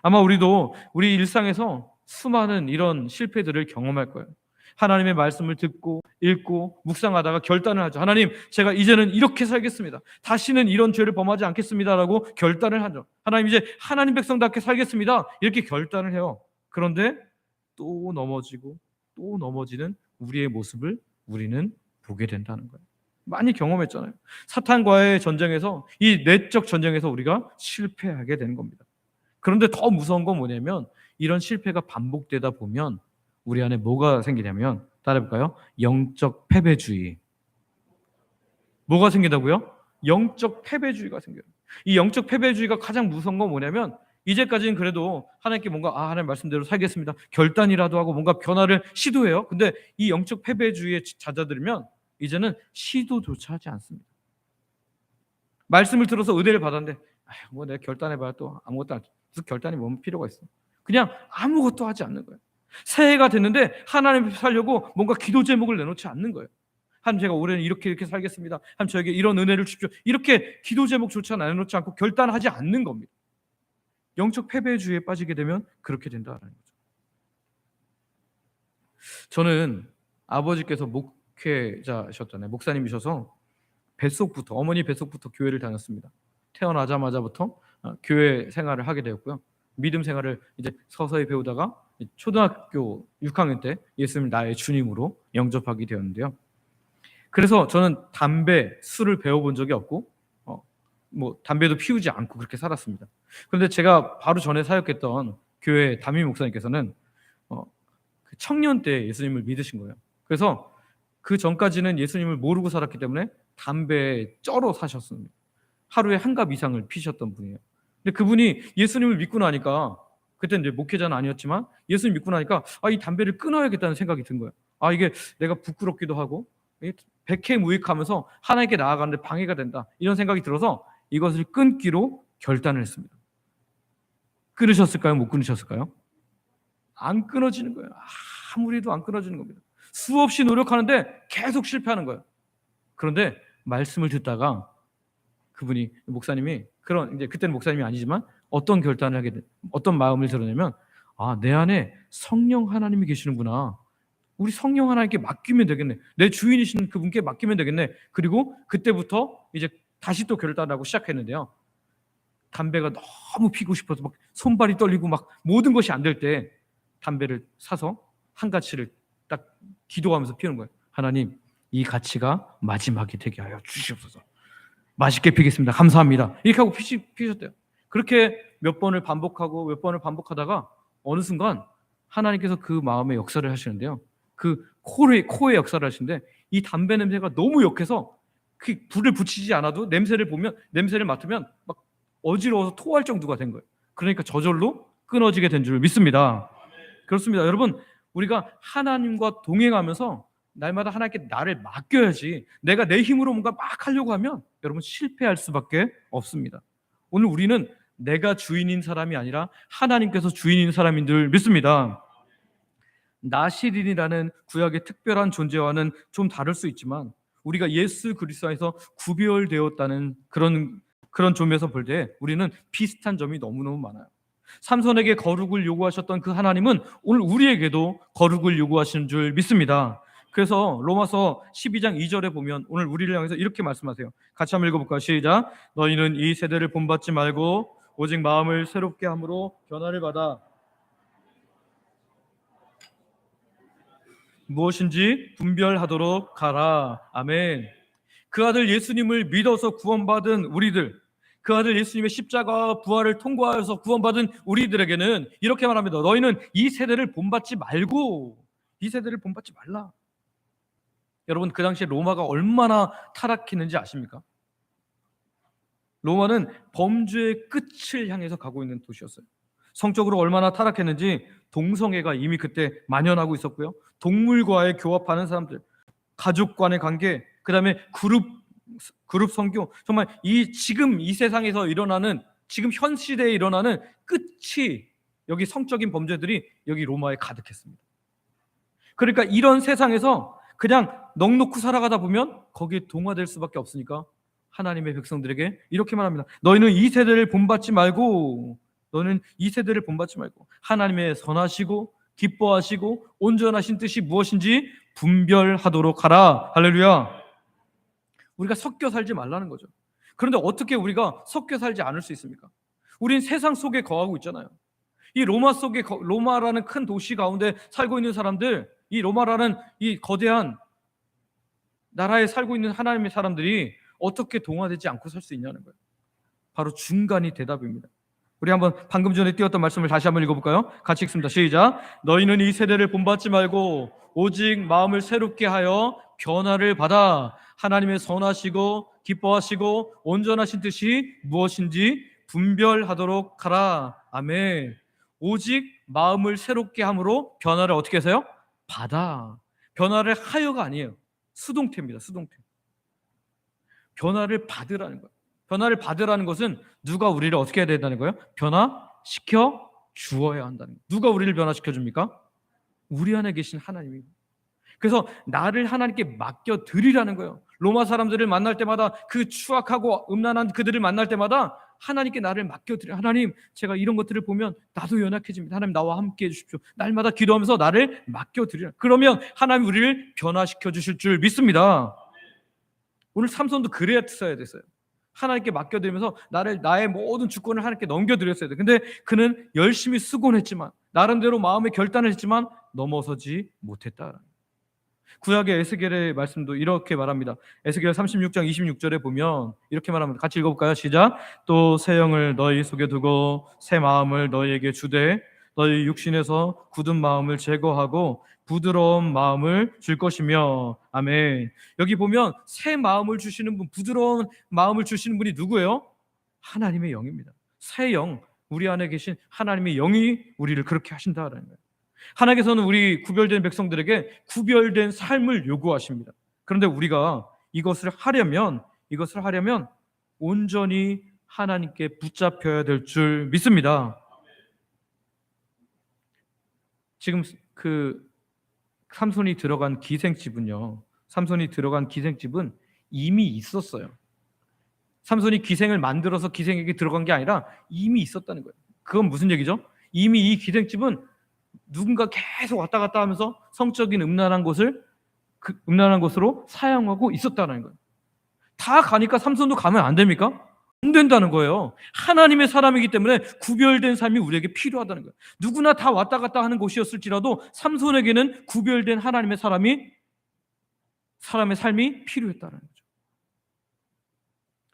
아마 우리도 우리 일상에서 수많은 이런 실패들을 경험할 거예요. 하나님의 말씀을 듣고 읽고 묵상하다가 결단을 하죠. 하나님, 제가 이제는 이렇게 살겠습니다. 다시는 이런 죄를 범하지 않겠습니다라고 결단을 하죠. 하나님, 이제 하나님 백성답게 살겠습니다. 이렇게 결단을 해요. 그런데 또 넘어지고 또 넘어지는 우리의 모습을 우리는 보게 된다는 거예요. 많이 경험했잖아요. 사탄과의 전쟁에서, 이 내적 전쟁에서 우리가 실패하게 되는 겁니다. 그런데 더 무서운 건 뭐냐면 이런 실패가 반복되다 보면 우리 안에 뭐가 생기냐면, 따라해볼까요? 영적 패배주의. 뭐가 생긴다고요? 영적 패배주의가 생겨요. 이 영적 패배주의가 가장 무서운 건 뭐냐면 이제까지는 그래도 하나님께 뭔가 하나님 말씀대로 살겠습니다. 결단이라도 하고 뭔가 변화를 시도해요. 근데 이 영적 패배주의에 잦아들면 이제는 시도조차 하지 않습니다. 말씀을 들어서 은혜를 받았는데 뭐 내가 결단해봐야 또 아무것도 안, 무슨 결단이 뭐 필요가 있어. 그냥 아무것도 하지 않는 거예요. 새해가 됐는데 하나님 살려고 뭔가 기도 제목을 내놓지 않는 거예요. 하나님, 제가 올해는 이렇게 살겠습니다. 하나님, 저에게 이런 은혜를 주십시오. 이렇게 기도 제목조차 내놓지 않고 결단하지 않는 겁니다. 영적 패배주의에 빠지게 되면 그렇게 된다는 거죠. 저는 아버지께서 목회자셨잖아요. 목사님이셔서 어머니 뱃속부터 교회를 다녔습니다. 태어나자마자부터 교회 생활을 하게 되었고요. 믿음 생활을 이제 서서히 배우다가 초등학교 6학년 때 예수님을 나의 주님으로 영접하게 되었는데요. 그래서 저는 술을 배워본 적이 없고 담배도 피우지 않고 그렇게 살았습니다. 그런데 제가 바로 전에 사역했던 교회 담임 목사님께서는 그 청년 때 예수님을 믿으신 거예요. 그래서 그 전까지는 예수님을 모르고 살았기 때문에 담배에 쩔어 사셨습니다. 하루에 1갑 이상을 피셨던 분이에요. 근데 그분이 예수님을 믿고 나니까, 그때 이제 목회자는 아니었지만 예수님 믿고 나니까 이 담배를 끊어야겠다는 생각이 든 거예요. 이게 내가 부끄럽기도 하고 백해무익하면서 하나님께 나아가는데 방해가 된다, 이런 생각이 들어서 이것을 끊기로 결단을 했습니다. 끊으셨을까요? 못 끊으셨을까요? 안 끊어지는 거예요. 아무리 해도 안 끊어지는 겁니다. 수없이 노력하는데 계속 실패하는 거예요. 그런데 말씀을 듣다가 그분이, 목사님이, 이제 그때는 목사님이 아니지만 어떤 결단을 어떤 마음을 들었냐면 내 안에 성령 하나님이 계시는구나. 우리 성령 하나님께 맡기면 되겠네. 내 주인이신 그분께 맡기면 되겠네. 그리고 그때부터 이제 다시 또 결단하고 시작했는데요. 담배가 너무 피고 싶어서 막 손발이 떨리고 막 모든 것이 안 될 때 담배를 사서 한 가치를 딱 기도하면서 피우는 거예요. 하나님, 이 가치가 마지막이 되게 하여 주시옵소서. 맛있게 피겠습니다. 감사합니다. 이렇게 하고 피셨대요. 그렇게 몇 번을 반복하다가 어느 순간 하나님께서 그 마음에 역사를 하시는데요. 그 코에 역사를 하시는데 이 담배 냄새가 너무 역해서 그 불을 붙이지 않아도 냄새를 맡으면 막 어지러워서 토할 정도가 된 거예요. 그러니까 저절로 끊어지게 된 줄 믿습니다. 그렇습니다. 여러분, 우리가 하나님과 동행하면서 날마다 하나님께 나를 맡겨야지, 내가 내 힘으로 뭔가 막 하려고 하면 여러분 실패할 수밖에 없습니다. 오늘 우리는 내가 주인인 사람이 아니라 하나님께서 주인인 사람인 줄 믿습니다. 나시린이라는 구약의 특별한 존재와는 좀 다를 수 있지만 우리가 예수 그리스도 안에서 구별되었다는 그런 점에서 볼 때 우리는 비슷한 점이 너무너무 많아요. 삼손에게 거룩을 요구하셨던 그 하나님은 오늘 우리에게도 거룩을 요구하시는 줄 믿습니다. 그래서 로마서 12장 2절에 보면 오늘 우리를 향해서 이렇게 말씀하세요. 같이 한번 읽어볼까요? 시작. 너희는 이 세대를 본받지 말고 오직 마음을 새롭게 함으로 변화를 받아 무엇인지 분별하도록 하라. 아멘. 그 아들 예수님을 믿어서 구원받은 우리들, 그 아들 예수님의 십자가와 부활을 통과하여서 구원받은 우리들에게는 이렇게 말합니다. 너희는 이 세대를 본받지 말고, 이 세대를 본받지 말라. 여러분, 그 당시에 로마가 얼마나 타락했는지 아십니까? 로마는 범죄의 끝을 향해서 가고 있는 도시였어요. 성적으로 얼마나 타락했는지 동성애가 이미 그때 만연하고 있었고요. 동물과의 교합하는 사람들, 가족 간의 관계, 그 다음에 그룹 선교, 정말 지금 이 세상에서 일어나는, 지금 현 시대에 일어나는 끝이 여기 성적인 범죄들이 여기 로마에 가득했습니다. 그러니까 이런 세상에서 그냥 넋놓고 살아가다 보면 거기에 동화될 수밖에 없으니까 하나님의 백성들에게 이렇게 말합니다. 너희는 이 세대를 본받지 말고, 너는 이 세대를 본받지 말고 하나님의 선하시고 기뻐하시고 온전하신 뜻이 무엇인지 분별하도록 하라. 할렐루야. 우리가 섞여 살지 말라는 거죠. 그런데 어떻게 우리가 섞여 살지 않을 수 있습니까? 우린 세상 속에 거하고 있잖아요. 이 로마라는 큰 도시 가운데 살고 있는 사람들, 이 로마라는 이 거대한 나라에 살고 있는 하나님의 사람들이 어떻게 동화되지 않고 살 수 있냐는 거예요. 바로 중간이 대답입니다. 우리 한번 방금 전에 띄웠던 말씀을 다시 한번 읽어볼까요? 같이 읽습니다. 시작. 너희는 이 세대를 본받지 말고 오직 마음을 새롭게 하여 변화를 받아 하나님의 선하시고 기뻐하시고 온전하신 뜻이 무엇인지 분별하도록 하라. 아멘. 오직 마음을 새롭게 함으로 변화를 어떻게 하세요? 받아. 변화를 하여가 아니에요. 수동태입니다. 수동태. 변화를 받으라는 거예요. 변화를 받으라는 것은 누가 우리를 어떻게 해야 된다는 거예요? 변화시켜 주어야 한다는 거예요. 누가 우리를 변화시켜 줍니까? 우리 안에 계신 하나님입니다. 그래서 나를 하나님께 맡겨 드리라는 거예요. 로마 사람들을 만날 때마다, 그 추악하고 음란한 그들을 만날 때마다 하나님께 나를 맡겨 드려. 하나님, 제가 이런 것들을 보면 나도 연약해집니다. 하나님, 나와 함께 해 주십시오. 날마다 기도하면서 나를 맡겨 드리라. 그러면 하나님 우리를 변화시켜 주실 줄 믿습니다. 오늘 삼손도 그래야 됐어요. 하나님께 맡겨드리면서 나의 모든 주권을 하나님께 넘겨드렸어야 돼. 근데 그는 열심히 수고는 했지만, 나름대로 마음의 결단을 했지만 넘어서지 못했다. 구약의 에스겔의 말씀도 이렇게 말합니다. 에스겔 36장 26절에 보면 이렇게 말합니다. 같이 읽어볼까요? 시작. 또 새 영을 너희 속에 두고 새 마음을 너희에게 주되 너희 육신에서 굳은 마음을 제거하고 부드러운 마음을 줄 것이며. 아멘. 여기 보면 새 마음을 주시는 분, 부드러운 마음을 주시는 분이 누구예요? 하나님의 영입니다. 새 영, 우리 안에 계신 하나님의 영이 우리를 그렇게 하신다라는 거예요. 하나님께서는 우리 구별된 백성들에게 구별된 삶을 요구하십니다. 그런데 우리가 이것을 하려면 온전히 하나님께 붙잡혀야 될 줄 믿습니다. 지금 그 삼손이 들어간 기생집은요, 삼손이 들어간 기생집은 이미 있었어요. 삼손이 기생을 만들어서 기생에게 들어간 게 아니라 이미 있었다는 거예요. 그건 무슨 얘기죠? 이미 이 기생집은 누군가 계속 왔다 갔다 하면서 성적인 음란한 곳을 음란한 곳으로 사용하고 있었다는 거예요. 다 가니까 삼손도 가면 안 됩니까? 안 된다는 거예요. 하나님의 사람이기 때문에 구별된 삶이 우리에게 필요하다는 거예요. 누구나 다 왔다 갔다 하는 곳이었을지라도 삼손에게는 구별된 하나님의 사람의 삶이 필요했다는 거죠.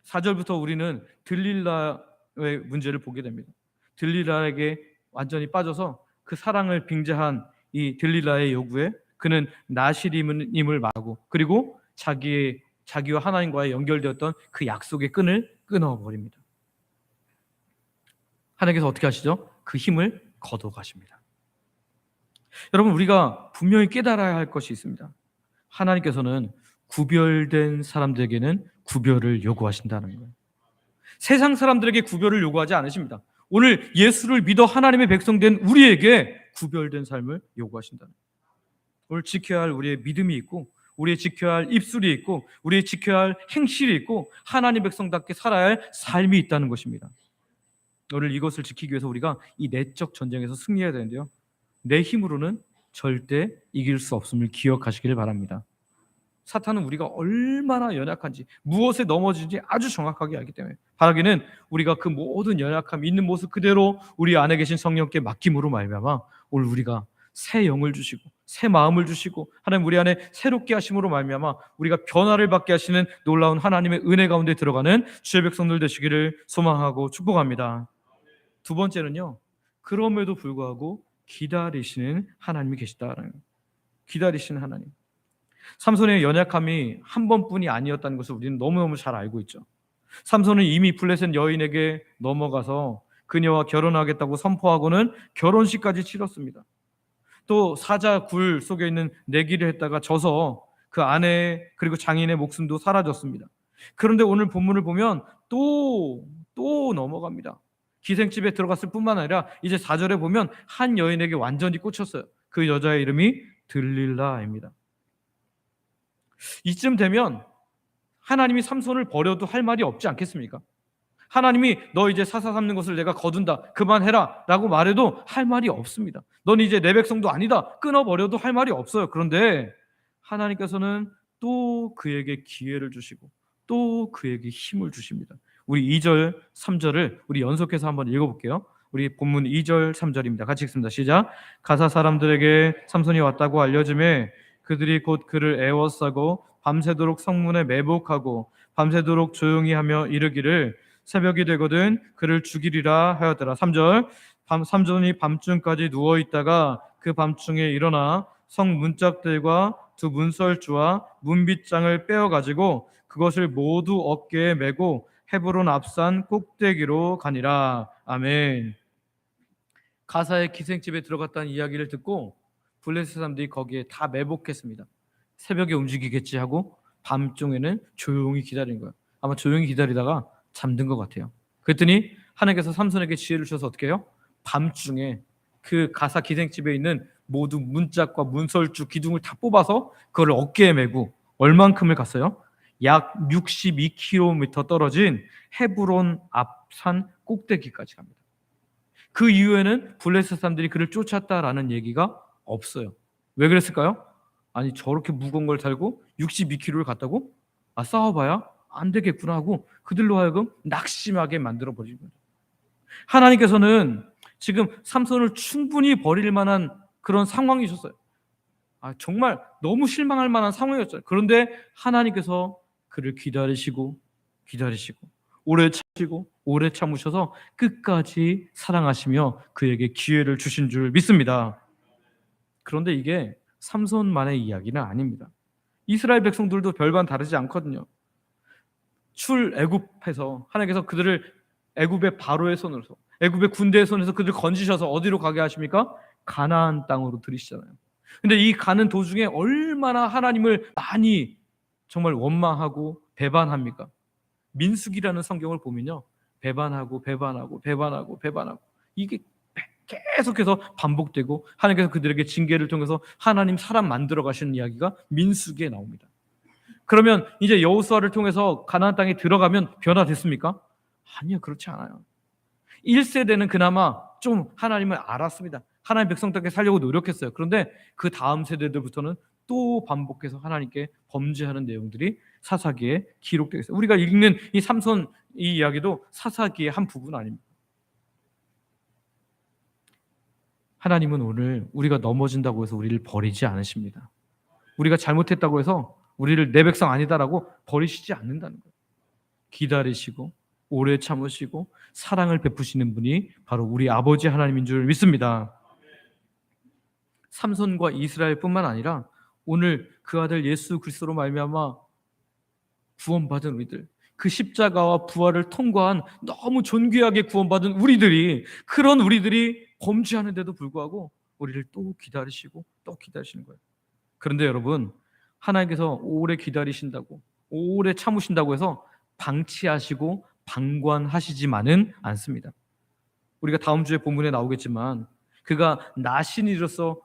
4절부터 우리는 들릴라의 문제를 보게 됩니다. 들릴라에게 완전히 빠져서 그 사랑을 빙자한 이 들릴라의 요구에 그는 나실임을 말하고, 그리고 자기와 하나님과의 연결되었던 그 약속의 끈을 끊어버립니다. 하나님께서 어떻게 하시죠? 그 힘을 거둬 가십니다. 여러분, 우리가 분명히 깨달아야 할 것이 있습니다. 하나님께서는 구별된 사람들에게는 구별을 요구하신다는 거예요. 세상 사람들에게 구별을 요구하지 않으십니다. 오늘 예수를 믿어 하나님의 백성된 우리에게 구별된 삶을 요구하신다는 거예요. 오늘 지켜야 할 우리의 믿음이 있고, 우리의 지켜야 할 입술이 있고, 우리의 지켜야 할 행실이 있고, 하나님 백성답게 살아야 할 삶이 있다는 것입니다. 오늘 이것을 지키기 위해서 우리가 이 내적 전쟁에서 승리해야 되는데요, 내 힘으로는 절대 이길 수 없음을 기억하시기를 바랍니다. 사탄은 우리가 얼마나 연약한지, 무엇에 넘어진지 아주 정확하게 알기 때문에 바라기는 우리가 그 모든 연약함 있는 모습 그대로 우리 안에 계신 성령께 맡김으로 말미암아 오늘 우리가 새 영을 주시고 새 마음을 주시고 하나님 우리 안에 새롭게 하심으로 말미암아 우리가 변화를 받게 하시는 놀라운 하나님의 은혜 가운데 들어가는 주의 백성들 되시기를 소망하고 축복합니다. 두 번째는요, 그럼에도 불구하고 기다리시는 하나님이 계시다라는, 기다리시는 하나님. 삼손의 연약함이 한 번뿐이 아니었다는 것을 우리는 너무너무 잘 알고 있죠. 삼손은 이미 블레셋 여인에게 넘어가서 그녀와 결혼하겠다고 선포하고는 결혼식까지 치렀습니다. 또 사자 굴 속에 있는 내기를 했다가 져서 그 아내 그리고 장인의 목숨도 사라졌습니다. 그런데 오늘 본문을 보면 또 넘어갑니다. 기생집에 들어갔을 뿐만 아니라 이제 4절에 보면 한 여인에게 완전히 꽂혔어요. 그 여자의 이름이 들릴라입니다. 이쯤 되면 하나님이 삼손을 버려도 할 말이 없지 않겠습니까? 하나님이 너 이제 사사 삼는 것을 내가 거둔다, 그만해라 라고 말해도 할 말이 없습니다. 넌 이제 내 백성도 아니다, 끊어버려도 할 말이 없어요. 그런데 하나님께서는 또 그에게 기회를 주시고 또 그에게 힘을 주십니다. 우리 2절 3절을 우리 연속해서 한번 읽어볼게요. 우리 본문 2절 3절입니다. 같이 읽습니다. 시작. 가사 사람들에게 삼손이 왔다고 알려주매 그들이 곧 그를 애워싸고 밤새도록 성문에 매복하고 밤새도록 조용히 하며 이르기를 새벽이 되거든 그를 죽이리라 하였더라. 3절. 삼손이 밤중까지 누워있다가 그 밤중에 일어나 성 문짝들과 두 문설주와 문빗장을 빼어가지고 그것을 모두 어깨에 메고 헤브론 앞산 꼭대기로 가니라. 아멘. 가사의 기생집에 들어갔다는 이야기를 듣고 블레셋 사람들이 거기에 다 매복했습니다. 새벽에 움직이겠지 하고 밤중에는 조용히 기다린 거예요. 아마 조용히 기다리다가 잠든 것 같아요. 그랬더니 하나님께서 삼손에게 지혜를 주셔서 어떻게 해요? 밤중에 그 가사 기생집에 있는 모두 문짝과 문설주 기둥을 다 뽑아서 그걸 어깨에 메고 얼만큼을 갔어요? 약 62km 떨어진 헤브론 앞산 꼭대기까지 갑니다. 그 이후에는 블레셋 사람들이 그를 쫓았다라는 얘기가 없어요. 왜 그랬을까요? 아니 저렇게 무거운 걸 달고 62km를 갔다고? 싸워봐야 안 되겠구나 하고 그들로 하여금 낙심하게 만들어버린 거죠. 하나님께서는 지금 삼손을 충분히 버릴 만한 그런 상황이셨어요. 정말 너무 실망할 만한 상황이었어요. 그런데 하나님께서 그를 기다리시고 오래 참으셔서 끝까지 사랑하시며 그에게 기회를 주신 줄 믿습니다. 그런데 이게 삼손만의 이야기는 아닙니다. 이스라엘 백성들도 별반 다르지 않거든요. 출애굽해서 하나님께서 그들을 애굽의 바로의 손으로서 애굽의 군대의 손에서 그들을 건지셔서 어디로 가게 하십니까? 가나안 땅으로 들이시잖아요. 근데 이 가는 도중에 얼마나 하나님을 많이 정말 원망하고 배반합니까? 민수기라는 성경을 보면요, 배반하고 이게 계속해서 반복되고 하나님께서 그들에게 징계를 통해서 하나님 사람 만들어 가시는 이야기가 민수기에 나옵니다. 그러면 이제 여호수아를 통해서 가나안 땅에 들어가면 변화됐습니까? 아니요, 그렇지 않아요. 1세대는 그나마 좀 하나님을 알았습니다. 하나님 백성답게 살려고 노력했어요. 그런데 그 다음 세대들부터는 또 반복해서 하나님께 범죄하는 내용들이 사사기에 기록되어 있어요. 우리가 읽는 이 삼손 이 이야기도 사사기의 한 부분 아닙니다. 하나님은 오늘 우리가 넘어진다고 해서 우리를 버리지 않으십니다. 우리가 잘못했다고 해서 우리를 내 백성 아니다라고 버리시지 않는다는 거예요. 기다리시고 오래 참으시고 사랑을 베푸시는 분이 바로 우리 아버지 하나님인 줄 믿습니다. 삼손과 이스라엘뿐만 아니라 오늘 그 아들 예수 그리스도로 말미암아 구원받은 우리들, 그 십자가와 부활을 통과한 너무 존귀하게 구원받은 우리들이, 그런 우리들이 범죄하는데도 불구하고 우리를 또 기다리시고 또 기다리시는 거예요. 그런데 여러분, 하나님께서 오래 기다리신다고, 오래 참으신다고 해서 방치하시고 방관하시지만은 않습니다. 우리가 다음 주에 본문에 나오겠지만 그가 나신이로서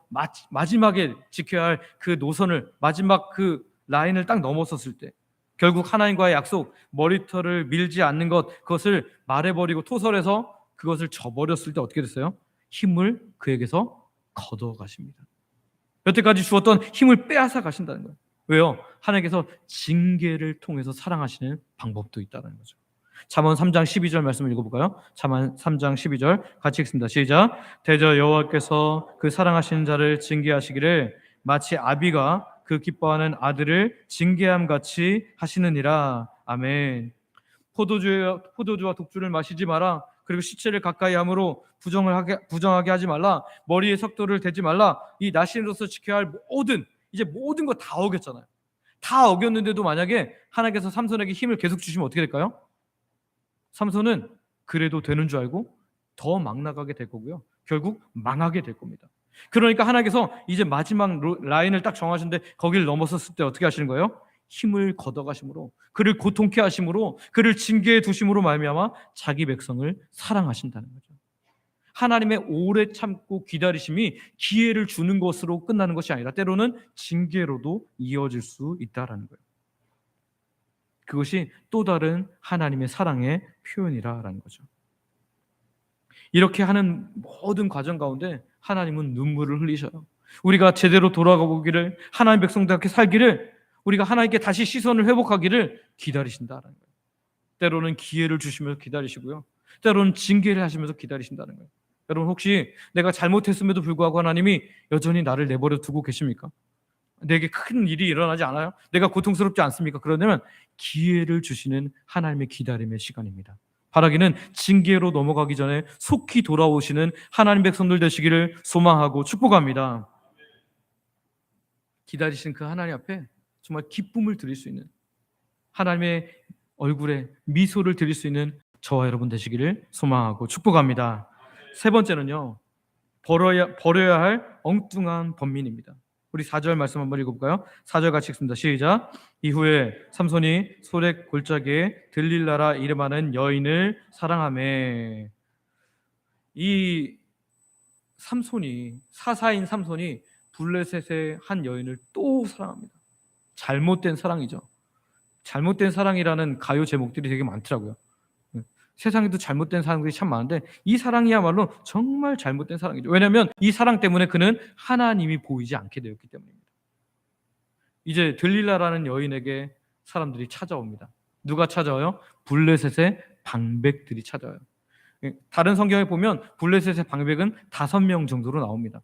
마지막에 지켜야 할 그 노선을, 마지막 그 라인을 딱 넘어섰을 때 결국 하나님과의 약속, 머리털을 밀지 않는 것, 그것을 말해버리고 토설해서 그것을 저버렸을 때 어떻게 됐어요? 힘을 그에게서 걷어가십니다. 여태까지 주었던 힘을 빼앗아 가신다는 거예요. 왜요? 하나님께서 징계를 통해서 사랑하시는 방법도 있다는 거죠. 잠언 3장 12절 말씀을 읽어볼까요? 잠언 3장 12절 같이 읽습니다. 시작. 대저 여호와께서 그 사랑하시는 자를 징계하시기를 마치 아비가 그 기뻐하는 아들을 징계함 같이 하시느니라. 아멘. 포도주와 독주를 마시지 마라. 그리고 시체를 가까이 함으로 부정하게 하지 말라. 머리에 석도를 대지 말라. 이 나신으로서 지켜야 할 모든 거 다 어겼잖아요. 다 어겼는데도 만약에 하나님께서 삼손에게 힘을 계속 주시면 어떻게 될까요? 삼손은 그래도 되는 줄 알고 더 막 나가게 될 거고요. 결국 망하게 될 겁니다. 그러니까 하나님께서 이제 마지막 라인을 딱 정하셨는데 거기를 넘어섰을 때 어떻게 하시는 거예요? 힘을 걷어가심으로, 그를 고통케 하심으로, 그를 징계해 두심으로 말미암아 자기 백성을 사랑하신다는 거죠. 하나님의 오래 참고 기다리심이 기회를 주는 것으로 끝나는 것이 아니라 때로는 징계로도 이어질 수 있다라는 거예요. 그것이 또 다른 하나님의 사랑의 표현이라는 거죠. 이렇게 하는 모든 과정 가운데 하나님은 눈물을 흘리셔요. 우리가 제대로 돌아가 보기를, 하나님 백성답게 살기를, 우리가 하나님께 다시 시선을 회복하기를 기다리신다는 거예요. 때로는 기회를 주시면서 기다리시고요, 때로는 징계를 하시면서 기다리신다는 거예요. 여러분, 혹시 내가 잘못했음에도 불구하고 하나님이 여전히 나를 내버려 두고 계십니까? 내게 큰 일이 일어나지 않아요? 내가 고통스럽지 않습니까? 그러려면 기회를 주시는 하나님의 기다림의 시간입니다. 바라기는 징계로 넘어가기 전에 속히 돌아오시는 하나님 백성들 되시기를 소망하고 축복합니다. 기다리신 그 하나님 앞에 정말 기쁨을 드릴 수 있는, 하나님의 얼굴에 미소를 드릴 수 있는 저와 여러분 되시기를 소망하고 축복합니다. 세 번째는요, 버려야 할 엉뚱한 번민입니다. 우리 4절 말씀 한번 읽어볼까요? 4절 같이 읽습니다. 시작. 이후에 삼손이 소렉 골짜기에 들릴라라 이름하는 여인을 사랑하매. 이 사사인 삼손이 블레셋의 한 여인을 또 사랑합니다. 잘못된 사랑이죠. 잘못된 사랑이라는 가요 제목들이 되게 많더라고요. 세상에도 잘못된 사랑들이 참 많은데 이 사랑이야말로 정말 잘못된 사랑이죠. 왜냐하면 이 사랑 때문에 그는 하나님이 보이지 않게 되었기 때문입니다. 이제 들릴라라는 여인에게 사람들이 찾아옵니다. 누가 찾아와요? 블레셋의 방백들이 찾아와요. 다른 성경에 보면 블레셋의 방백은 5명 정도로 나옵니다.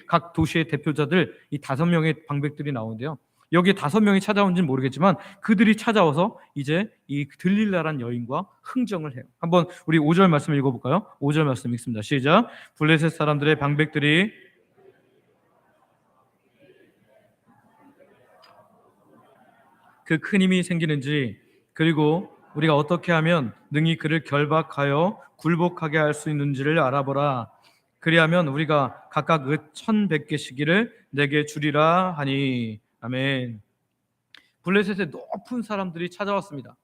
각 도시의 대표자들, 이 5명의 방백들이 나오는데요, 여기에 5명이 찾아온지는 모르겠지만 그들이 찾아와서 이제 이 들릴라란 여인과 흥정을 해요. 한번 우리 5절 말씀 읽어볼까요? 5절 말씀 읽습니다. 시작. 블레셋 사람들의 방백들이 그 큰 힘이 생기는지, 그리고 우리가 어떻게 하면 능히 그를 결박하여 굴복하게 할 수 있는지를 알아보라. 그리하면 우리가 각각 1,100개씩을 내게 주리라 하니. 아멘. 블레셋의 높은 사람들이 찾아왔습니다.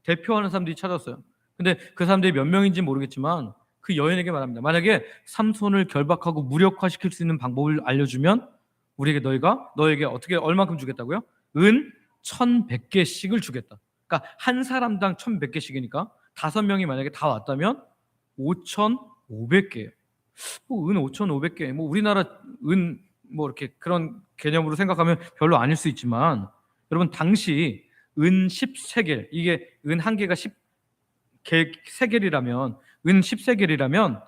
대표하는 사람들이 찾아왔어요. 근데 그 사람들이 몇 명인지 모르겠지만 그 여인에게 말합니다. 만약에 삼손을 결박하고 무력화시킬 수 있는 방법을 알려주면 너에게 어떻게 얼만큼 주겠다고요? 은 1,100개씩을 주겠다. 그러니까 한 사람당 1,100개씩이니까 5명이 만약에 다 왔다면 5,500개예요. 은 5,500개, 뭐 우리나라 은 뭐 이렇게 그런 개념으로 생각하면 별로 아닐 수 있지만, 여러분 당시 은 10세겔, 이게 은 한 개가 10세겔이라면, 은 10세겔이라면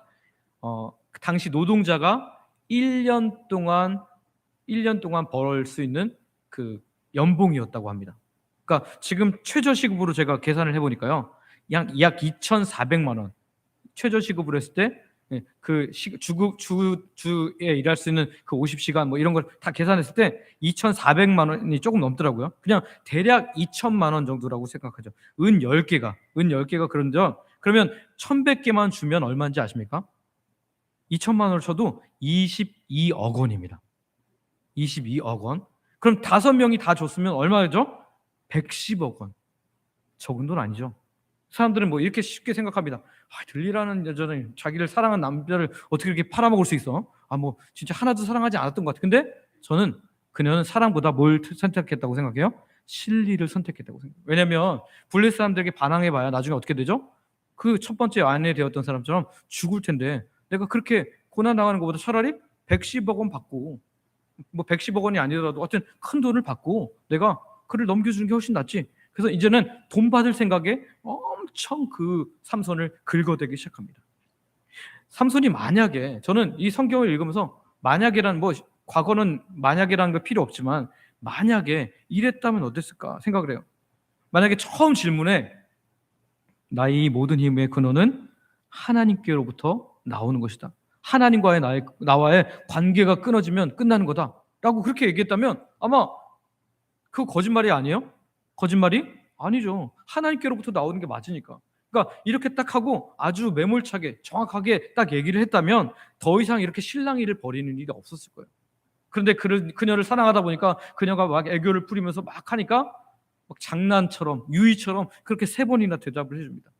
그 당시 노동자가 1년 동안 벌 수 있는 그 연봉이었다고 합니다. 그러니까 지금 최저시급으로 제가 계산을 해보니까요, 약 2,400만 원 최저시급으로 했을 때, 그 주에 일할 수 있는 그 50시간 뭐 이런 걸 다 계산했을 때 2,400만 원이 조금 넘더라고요. 그냥 대략 2천만 원 정도라고 생각하죠. 은 10개가 그러면 1,100개만 주면 얼마인지 아십니까? 2천만 원을 쳐도 22억 원입니다. 22억 원. 그럼 5명이 다 줬으면 얼마죠? 110억 원. 적은 돈 아니죠. 사람들은 뭐 이렇게 쉽게 생각합니다. 들리라는 여자는 자기를 사랑한 남자를 어떻게 이렇게 팔아먹을 수 있어? 뭐 진짜 하나도 사랑하지 않았던 것 같아. 근데 저는 그녀는 사랑보다 뭘 선택했다고 생각해요? 진리를 선택했다고 생각해요. 왜냐하면 블레스 사람들에게 반항해봐야 나중에 어떻게 되죠? 그 첫 번째 아내 되었던 사람처럼 죽을 텐데, 내가 그렇게 고난 당하는 것보다 차라리 110억 원 받고, 뭐 110억 원이 아니더라도 어쨌든 큰 돈을 받고 내가 그를 넘겨주는 게 훨씬 낫지. 그래서 이제는 돈 받을 생각에 엄청 그 삼손을 긁어대기 시작합니다. 삼손이 만약에, 저는 이 성경을 읽으면서 만약에란, 뭐 과거는 만약이라는 거 필요 없지만 만약에 이랬다면 어땠을까 생각을 해요. 만약에 처음 질문에 나의 모든 힘의 근원은 하나님께로부터 나오는 것이다, 하나님과의 나와의 관계가 끊어지면 끝나는 거다 라고 그렇게 얘기했다면 아마 그거 거짓말이 아니에요? 거짓말이 아니죠. 하나님께로부터 나오는 게 맞으니까. 그러니까 이렇게 딱 하고 아주 매몰차게 정확하게 딱 얘기를 했다면 더 이상 이렇게 실랑이를 벌이는 일이 없었을 거예요. 그런데 그녀를 사랑하다 보니까 그녀가 막 애교를 부리면서 막 하니까 막 장난처럼 유의처럼 그렇게 3번이나 대답을 해줍니다.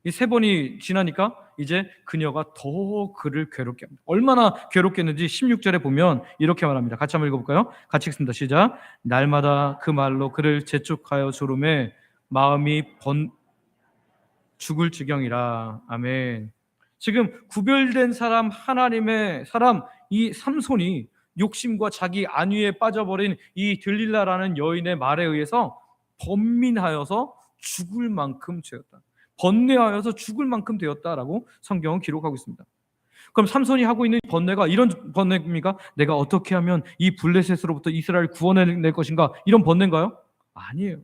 이 3번이 지나니까 이제 그녀가 더 그를 괴롭게 합니다. 얼마나 괴롭겠는지 16절에 보면 이렇게 말합니다. 같이 한번 읽어볼까요? 같이 읽습니다. 시작. 날마다 그 말로 그를 재촉하여 조름에 마음이 죽을 지경이라. 아멘. 지금 구별된 사람, 하나님의 사람, 이 삼손이 욕심과 자기 안위에 빠져버린 이 들릴라라는 여인의 말에 의해서 번민하여서 죽을 만큼 죄였다. 번뇌하여서 죽을 만큼 되었다라고 성경은 기록하고 있습니다. 그럼 삼손이 하고 있는 번뇌가 이런 번뇌입니까? 내가 어떻게 하면 이 블레셋으로부터 이스라엘을 구원해낼 것인가? 이런 번뇌인가요? 아니에요.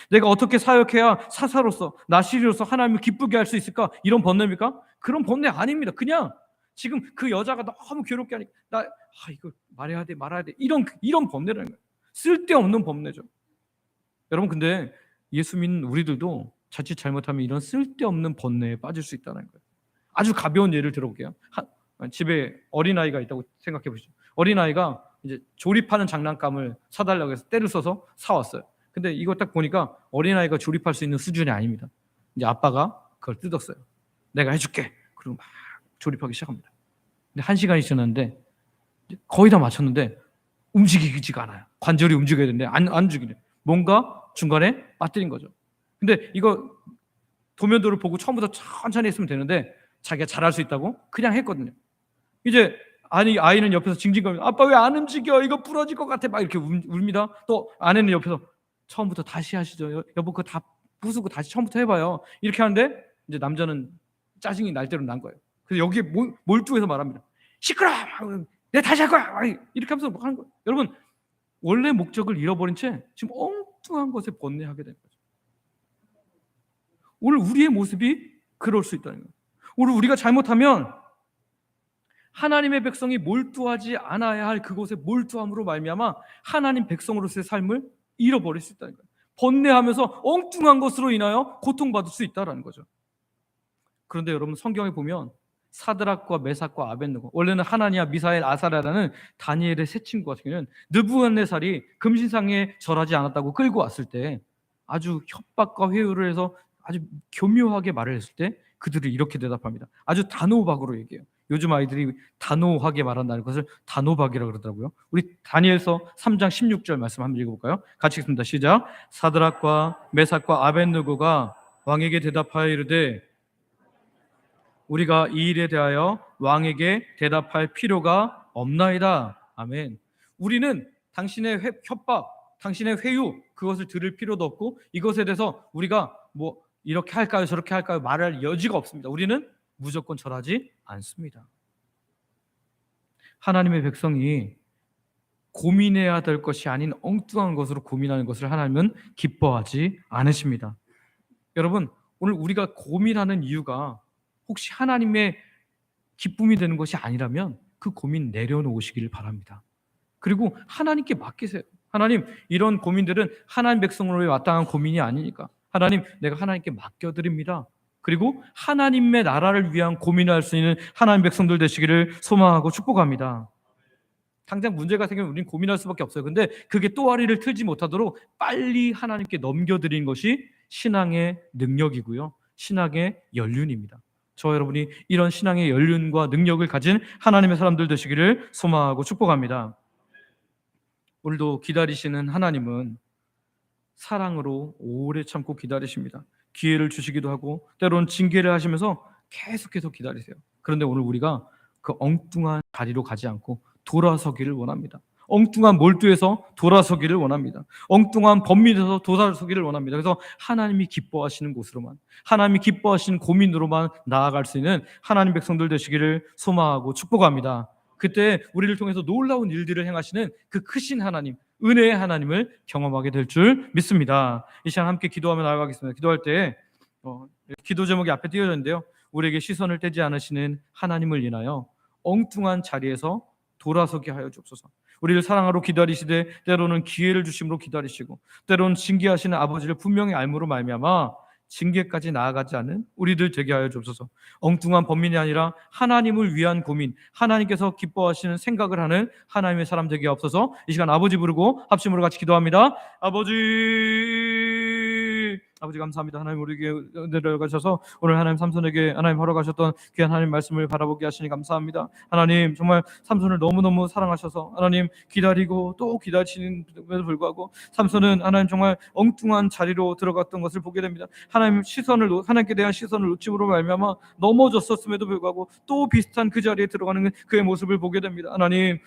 내가 어떻게 사역해야 사사로서 나시리로서 하나님을 기쁘게 할 수 있을까? 이런 번뇌입니까? 그런 번뇌 아닙니다. 그냥 지금 그 여자가 너무 괴롭게 하니까 이거 말해야 돼 말아야 돼 이런 번뇌라는 거예요. 쓸데없는 번뇌죠. 여러분, 근데 예수 믿는 우리들도 자칫 잘못하면 이런 쓸데없는 번뇌에 빠질 수 있다는 거예요. 아주 가벼운 예를 들어볼게요. 집에 어린아이가 있다고 생각해 보시죠. 어린아이가 이제 조립하는 장난감을 사달라고 해서 때를 써서 사왔어요. 근데 이거 딱 보니까 어린아이가 조립할 수 있는 수준이 아닙니다. 이제 아빠가 그걸 뜯었어요. 내가 해줄게. 그리고 막 조립하기 시작합니다. 근데 1시간이 지났는데 거의 다 맞췄는데 움직이지가 않아요. 관절이 움직여야 되는데 안 움직이네. 뭔가 중간에 빠뜨린 거죠. 근데 이거 도면도를 보고 처음부터 천천히 했으면 되는데 자기가 잘할 수 있다고 그냥 했거든요. 이제 아이는 옆에서 징징거리면서 아빠 왜 안 움직여? 이거 부러질 것 같아. 막 이렇게 웁니다. 또 아내는 옆에서 처음부터 다시 하시죠. 여보 그거 다 부수고 다시 처음부터 해봐요. 이렇게 하는데 이제 남자는 짜증이 날 대로 난 거예요. 그래서 여기에 몰두해서 말합니다. 시끄러! 내가 다시 할 거야! 이렇게 하면서 하는 거예요. 여러분, 원래 목적을 잃어버린 채 지금 엉뚱한 것에 번뇌하게 되는 거죠. 오늘 우리의 모습이 그럴 수 있다는 거예요. 오늘 우리가 잘못하면 하나님의 백성이 몰두하지 않아야 할 그곳에 몰두함으로 말미암아 하나님 백성으로서의 삶을 잃어버릴 수 있다는 거예요. 번뇌하면서 엉뚱한 것으로 인하여 고통받을 수 있다는 거죠. 그런데 여러분, 성경에 보면 사드락과 메삭과 아벳느고, 원래는 하나니아, 미사엘, 아사랴라는 다니엘의 세 친구 같은 경우는 느부갓네살이 금신상에 절하지 않았다고 끌고 왔을 때 아주 협박과 회유를 해서 아주 교묘하게 말을 했을 때 그들이 이렇게 대답합니다. 아주 단호박으로 얘기해요. 요즘 아이들이 단호하게 말한다는 것을 단호박이라고 그러더라고요. 우리 다니엘서 3장 16절 말씀 한번 읽어볼까요? 같이 읽습니다. 시작. 사드락과 메삭과 아벳느고가 왕에게 대답하여 이르되 우리가 이 일에 대하여 왕에게 대답할 필요가 없나이다. 아멘. 우리는 당신의 협박, 당신의 회유 그것을 들을 필요도 없고 이것에 대해서 우리가 뭐 이렇게 할까요 저렇게 할까요 말할 여지가 없습니다. 우리는 무조건 절하지 않습니다. 하나님의 백성이 고민해야 될 것이 아닌 엉뚱한 것으로 고민하는 것을 하나님은 기뻐하지 않으십니다. 여러분, 오늘 우리가 고민하는 이유가 혹시 하나님의 기쁨이 되는 것이 아니라면 그 고민 내려놓으시기를 바랍니다. 그리고 하나님께 맡기세요. 하나님, 이런 고민들은 하나님 백성으로의 마땅한 고민이 아니니까 하나님, 내가 하나님께 맡겨드립니다. 그리고 하나님의 나라를 위한 고민을 할 수 있는 하나님 백성들 되시기를 소망하고 축복합니다. 당장 문제가 생기면 우리는 고민할 수밖에 없어요. 근데 그게 또아리를 틀지 못하도록 빨리 하나님께 넘겨드리는 것이 신앙의 능력이고요, 신앙의 연륜입니다. 저 여러분이 이런 신앙의 연륜과 능력을 가진 하나님의 사람들 되시기를 소망하고 축복합니다. 오늘도 기다리시는 하나님은 사랑으로 오래 참고 기다리십니다. 기회를 주시기도 하고 때로는 징계를 하시면서 계속해서 기다리세요. 그런데 오늘 우리가 그 엉뚱한 자리로 가지 않고 돌아서기를 원합니다. 엉뚱한 몰두에서 돌아서기를 원합니다. 엉뚱한 범민에서 돌아서기를 원합니다. 그래서 하나님이 기뻐하시는 곳으로만, 하나님이 기뻐하시는 고민으로만 나아갈 수 있는 하나님 백성들 되시기를 소망하고 축복합니다. 그때 우리를 통해서 놀라운 일들을 행하시는 그 크신 하나님, 은혜의 하나님을 경험하게 될 줄 믿습니다. 이 시간 함께 기도하며 나아가겠습니다. 기도할 때 기도 제목이 앞에 띄어져 있는데요, 우리에게 시선을 떼지 않으시는 하나님을 인하여 엉뚱한 자리에서 돌아서게 하여 주옵소서. 우리를 사랑하러 기다리시되 때로는 기회를 주심으로 기다리시고 때로는 징계하시는 아버지를 분명히 알므로 말미암아 징계까지 나아가지 않는 우리들 되게 하여 주옵소서. 엉뚱한 범민이 아니라 하나님을 위한 고민, 하나님께서 기뻐하시는 생각을 하는 하나님의 사람 되게 하옵소서. 이 시간 아버지 부르고 합심으로 같이 기도합니다. 아버지 감사합니다. 하나님 우리에게 은혜를 가셔서 오늘 하나님 삼손에게 하나님 허락하셨던 귀한 하나님 말씀을 바라보게 하시니 감사합니다. 하나님 정말 삼손을 너무너무 사랑하셔서 하나님 기다리고 또 기다리시는데도 불구하고 삼손은 하나님 정말 엉뚱한 자리로 들어갔던 것을 보게 됩니다. 하나님 하나님께 대한 시선을 놓침으로 말미암아 넘어졌었음에도 불구하고 또 비슷한 그 자리에 들어가는 그의 모습을 보게 됩니다. 하나님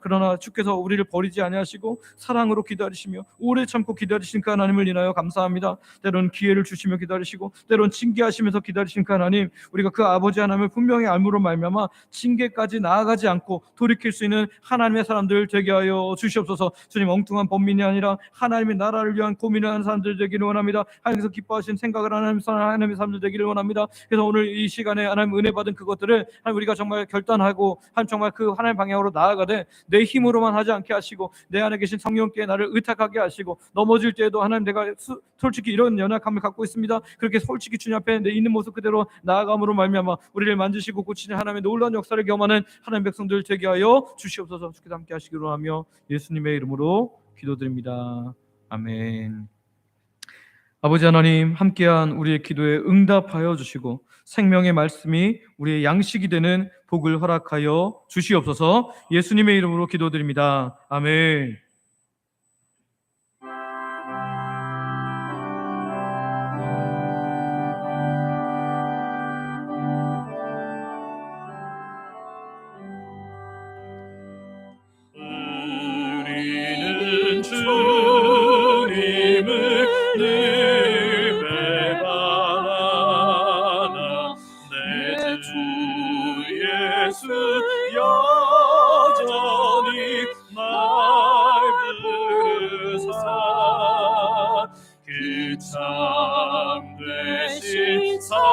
그러나 주께서 우리를 버리지 아니하시고 사랑으로 기다리시며 오래 참고 기다리신 그 하나님을 인하여 감사합니다. 때론 기회를 주시며 기다리시고 때론 징계하시면서 기다리신 그 하나님, 우리가 그 아버지 하나님을 분명히 알므로 말미암아 징계까지 나아가지 않고 돌이킬 수 있는 하나님의 사람들 되게 하여 주시옵소서. 주님, 엉뚱한 범민이 아니라 하나님의 나라를 위한 고민을 하는 사람들 되기를 원합니다. 하나님께서 기뻐하신 생각을 하는 하나님의 사람들 되기를 원합니다. 그래서 오늘 이 시간에 하나님 은혜 받은 그것들을 하나님 우리가 정말 결단하고 하나님 정말 그 하나님 방향으로 나아가되 내 힘으로만 하지 않게 하시고 내 안에 계신 성령께 나를 의탁하게 하시고 넘어질 때에도 하나님 내가 솔직히 이런 연약함을 갖고 있습니다. 그렇게 솔직히 주님 앞에 내 있는 모습 그대로 나아감으로 말미암아 우리를 만지시고 고치는 하나님의 놀라운 역사를 경험하는 하나님 백성들 되게 하여 주시옵소서. 주께서 함께 하시기로 하며 예수님의 이름으로 기도드립니다. 아멘. 아버지 하나님, 함께한 우리의 기도에 응답하여 주시고 생명의 말씀이 우리의 양식이 되는 복을 허락하여 주시옵소서. 예수님의 이름으로 기도드립니다. 아멘. 우리는 주님을 늘 배반하나 내 주 예수 여전히 날 부르사 그 참되신 사랑을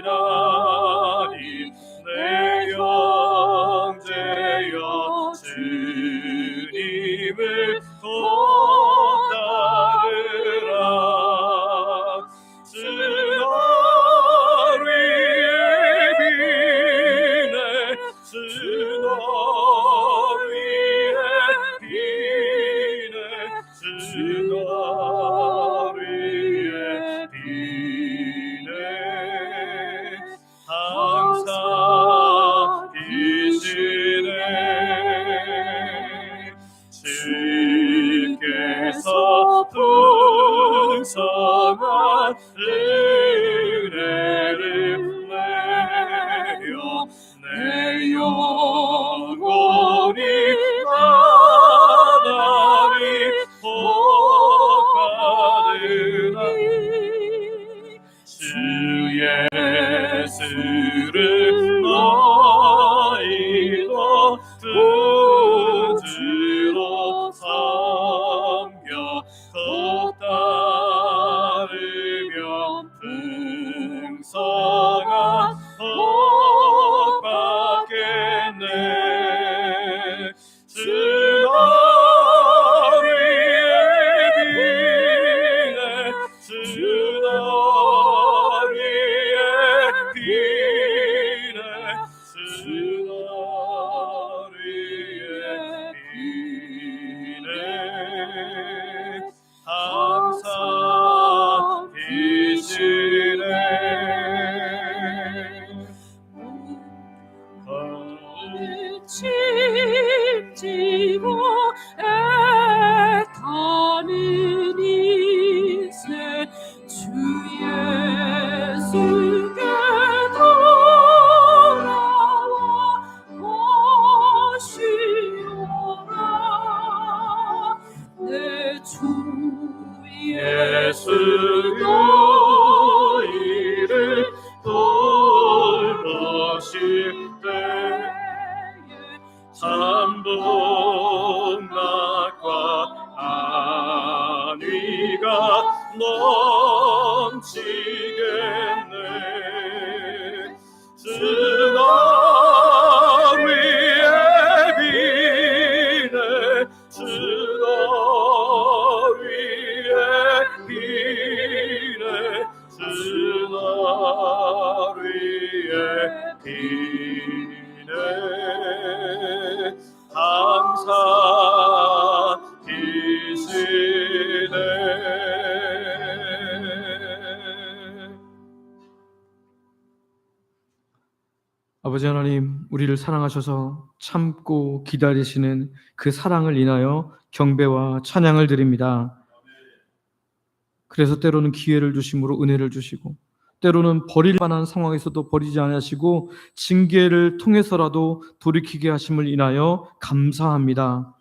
베푸시나니 내 형제여 주님을 곧 따르라. 주 날 위해 예수를 너희도 뜻으로 섬겨 곧 따르면 풍성한 복 받겠네. 주 너희의 비네 주 너희의 비네 주 너희의 비네 항상 비시네. 짐지고 애타는 이세 주 예수께 돌아와 보시오라. 내 주 예수 너희를 돌보실 때 참복락과 안위가 넘치겠네. 주 너희의 비네 주 너희의 비네 주 너희의 비네 항상 비시네. 아버지 하나님, 우리를 사랑하셔서 참고 기다리시는 그 사랑을 인하여 경배와 찬양을 드립니다. 그래서 때로는 기회를 주심으로 은혜를 주시고, 때로는 버릴 만한 상황에서도 버리지 않으시고 징계를 통해서라도 돌이키게 하심을 인하여 감사합니다.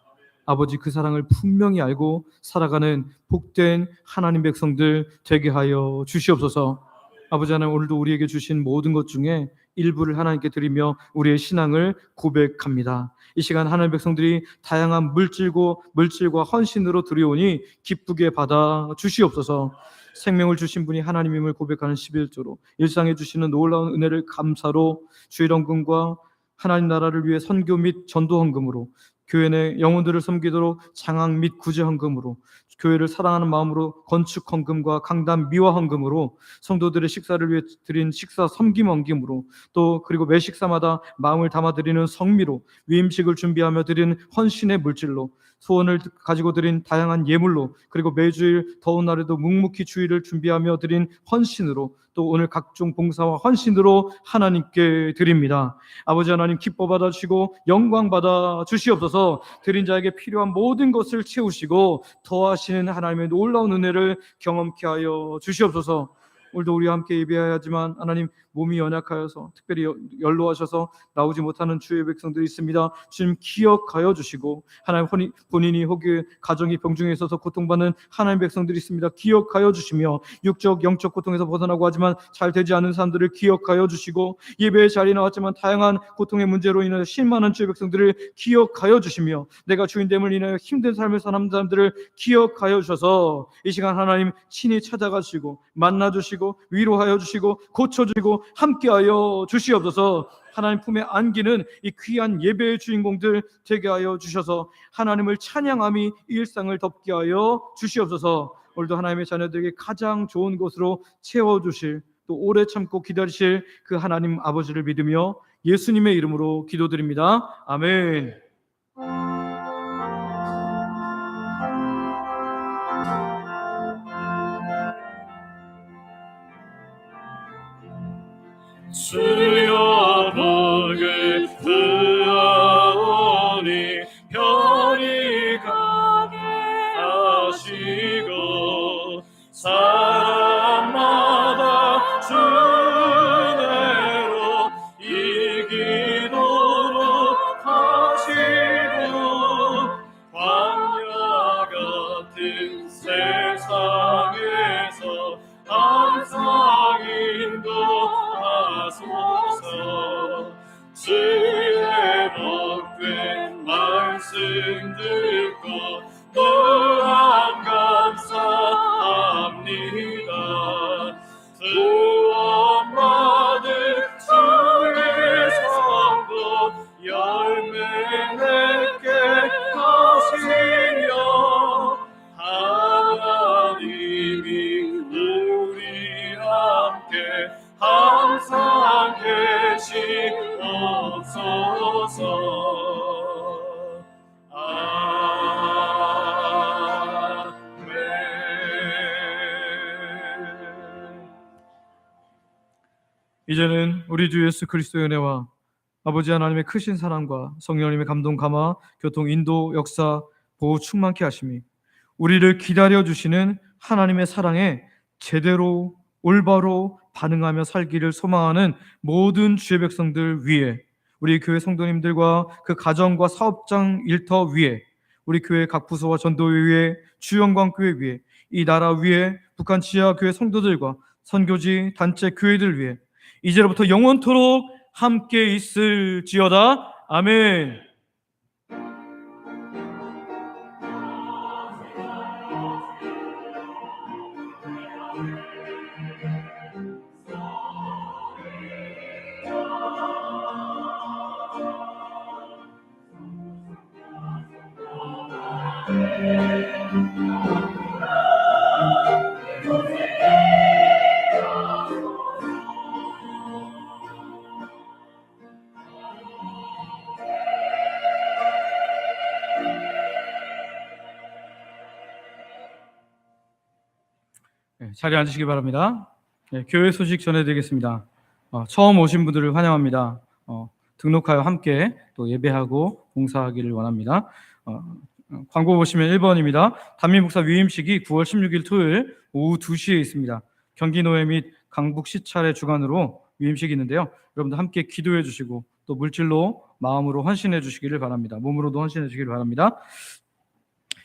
아버지, 그 사랑을 분명히 알고 살아가는 복된 하나님 백성들 되게 하여 주시옵소서. 아버지 하나님, 오늘도 우리에게 주신 모든 것 중에 일부를 하나님께 드리며 우리의 신앙을 고백합니다. 이 시간 하나님 백성들이 다양한 물질과 헌신으로 드려오니 기쁘게 받아 주시옵소서. 생명을 주신 분이 하나님임을 고백하는 11조로 일상에 주시는 놀라운 은혜를 감사로 주일 헌금과 하나님 나라를 위해 선교 및 전도 헌금으로 교회 내 영혼들을 섬기도록 장학 및 구제 헌금으로 교회를 사랑하는 마음으로 건축 헌금과 강단 미화 헌금으로 성도들의 식사를 위해 드린 식사 섬김 헌금으로 또 그리고 매 식사마다 마음을 담아 드리는 성미로 위임식을 준비하며 드리는 헌신의 물질로 소원을 가지고 드린 다양한 예물로 그리고 매주일 더운 날에도 묵묵히 주일을 준비하며 드린 헌신으로 또 오늘 각종 봉사와 헌신으로 하나님께 드립니다. 아버지 하나님, 기뻐 받아주시고 영광 받아 주시옵소서. 드린 자에게 필요한 모든 것을 채우시고 더하시는 하나님의 놀라운 은혜를 경험케 하여 주시옵소서. 오늘도 우리와 함께 예배해야 하지만 하나님, 몸이 연약하여서 특별히 연로하셔서 나오지 못하는 주의 백성들이 있습니다. 주님 기억하여 주시고, 하나님 본인이 혹여 가정이 병중에 있어서 고통받는 하나님 백성들이 있습니다. 기억하여 주시며, 육적 영적 고통에서 벗어나고 하지만 잘 되지 않은 사람들을 기억하여 주시고, 예배의 자리에 나왔지만 다양한 고통의 문제로 인하여 실망하는 주의 백성들을 기억하여 주시며, 내가 주인됨을 인하여 힘든 삶을 사는 사람들을 기억하여 주셔서 이 시간 하나님 친히 찾아가시고 만나주시고 위로하여 주시고 고쳐주시고 함께하여 주시옵소서. 하나님 품에 안기는 이 귀한 예배의 주인공들 되게 하여 주셔서 하나님을 찬양함이 일상을 덮게 하여 주시옵소서. 오늘도 하나님의 자녀들에게 가장 좋은 것으로 채워주실, 또 오래 참고 기다리실 그 하나님 아버지를 믿으며 예수님의 이름으로 기도드립니다. 아멘. 주여 복을 드하오니 편히 가게 하시고 사람마다 주내로 이기도록 하시고 광야 같은 세상에서 항상 인도 듣고 무한 감사합니다. 구원받은 주의 성도 열매 맺게 하시며 하나님이 우리 함께 항상 계시옵소서. 이제는 우리 주 예수 그리스도의 은혜와 아버지 하나님의 크신 사랑과 성령님의 감동 감화 교통 인도 역사 보호 충만케 하심이 우리를 기다려주시는 하나님의 사랑에 제대로 올바로 반응하며 살기를 소망하는 모든 주의 백성들 위에, 우리 교회 성도님들과 그 가정과 사업장 일터 위에, 우리 교회 각 부서와 전도회 위에, 주영광교회 위에, 이 나라 위에, 북한 지하교회 성도들과 선교지 단체 교회들 위에 이제로부터 영원토록 함께 있을지어다. 아멘. 자리에 앉으시기 바랍니다. 교회 소식 전해드리겠습니다. 처음 오신 분들을 환영합니다. 등록하여 함께 또 예배하고 봉사하기를 원합니다. 광고 보시면 1번입니다. 담임 목사 위임식이 9월 16일 토요일 오후 2시에 있습니다. 경기 노회 및 강북 시찰의 주관으로 위임식이 있는데요. 여러분들 함께 기도해 주시고 또 물질로 마음으로 헌신해 주시기를 바랍니다. 몸으로도 헌신해 주시기를 바랍니다.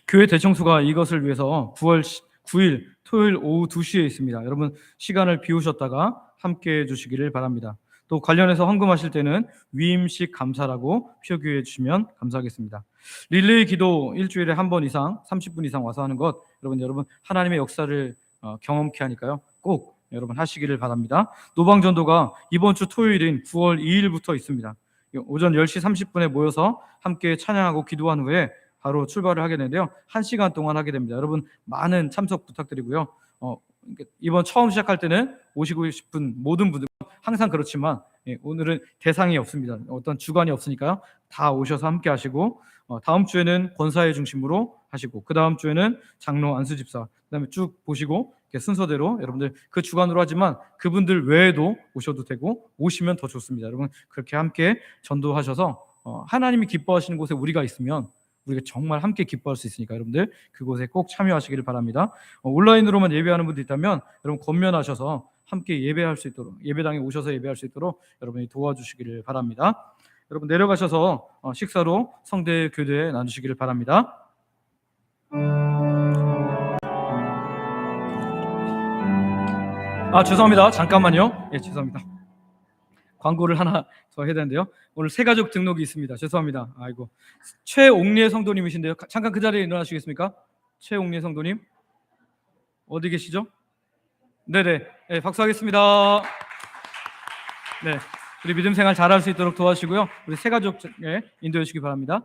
교회 대청소가 이것을 위해서 9월 9일 토요일 오후 2시에 있습니다. 여러분 시간을 비우셨다가 함께 해주시기를 바랍니다. 또 관련해서 헌금하실 때는 위임식 감사라고 표기해 주시면 감사하겠습니다. 릴레이 기도 일주일에 한 번 이상 30분 이상 와서 하는 것 여러분 하나님의 역사를 경험케 하니까요. 꼭 여러분 하시기를 바랍니다. 노방전도가 이번 주 토요일인 9월 2일부터 있습니다. 오전 10시 30분에 모여서 함께 찬양하고 기도한 후에 바로 출발을 하게 되는데요. 1시간 동안 하게 됩니다. 여러분 많은 참석 부탁드리고요. 이번 처음 시작할 때는 오시고 싶은 모든 분들 항상 그렇지만 오늘은 대상이 없습니다. 어떤 주관이 없으니까요. 다 오셔서 함께 하시고 다음 주에는 권사회 중심으로 하시고 그 다음 주에는 장로 안수집사 그다음에 쭉 보시고 순서대로 여러분들 그 주관으로 하지만 그분들 외에도 오셔도 되고 오시면 더 좋습니다. 여러분 그렇게 함께 전도하셔서 하나님이 기뻐하시는 곳에 우리가 있으면 우리가 정말 함께 기뻐할 수 있으니까 여러분들 그곳에 꼭 참여하시기를 바랍니다. 온라인으로만 예배하는 분들 있다면 여러분 권면하셔서 함께 예배할 수 있도록 예배당에 오셔서 예배할 수 있도록 여러분이 도와주시기를 바랍니다. 여러분 내려가셔서 식사로 성대 교대 나누시기를 바랍니다. 죄송합니다. 잠깐만요. 죄송합니다. 광고를 하나 더 해야 되는데요. 오늘 새가족 등록이 있습니다. 죄송합니다. 아이고. 최옥례 성도님이신데요. 잠깐 그 자리에 일어나시겠습니까? 최옥례 성도님 어디 계시죠? 네네. 박수하겠습니다. 네, 우리 믿음 생활 잘할 수 있도록 도와주시고요. 우리 새가족 인도해 주시기 바랍니다.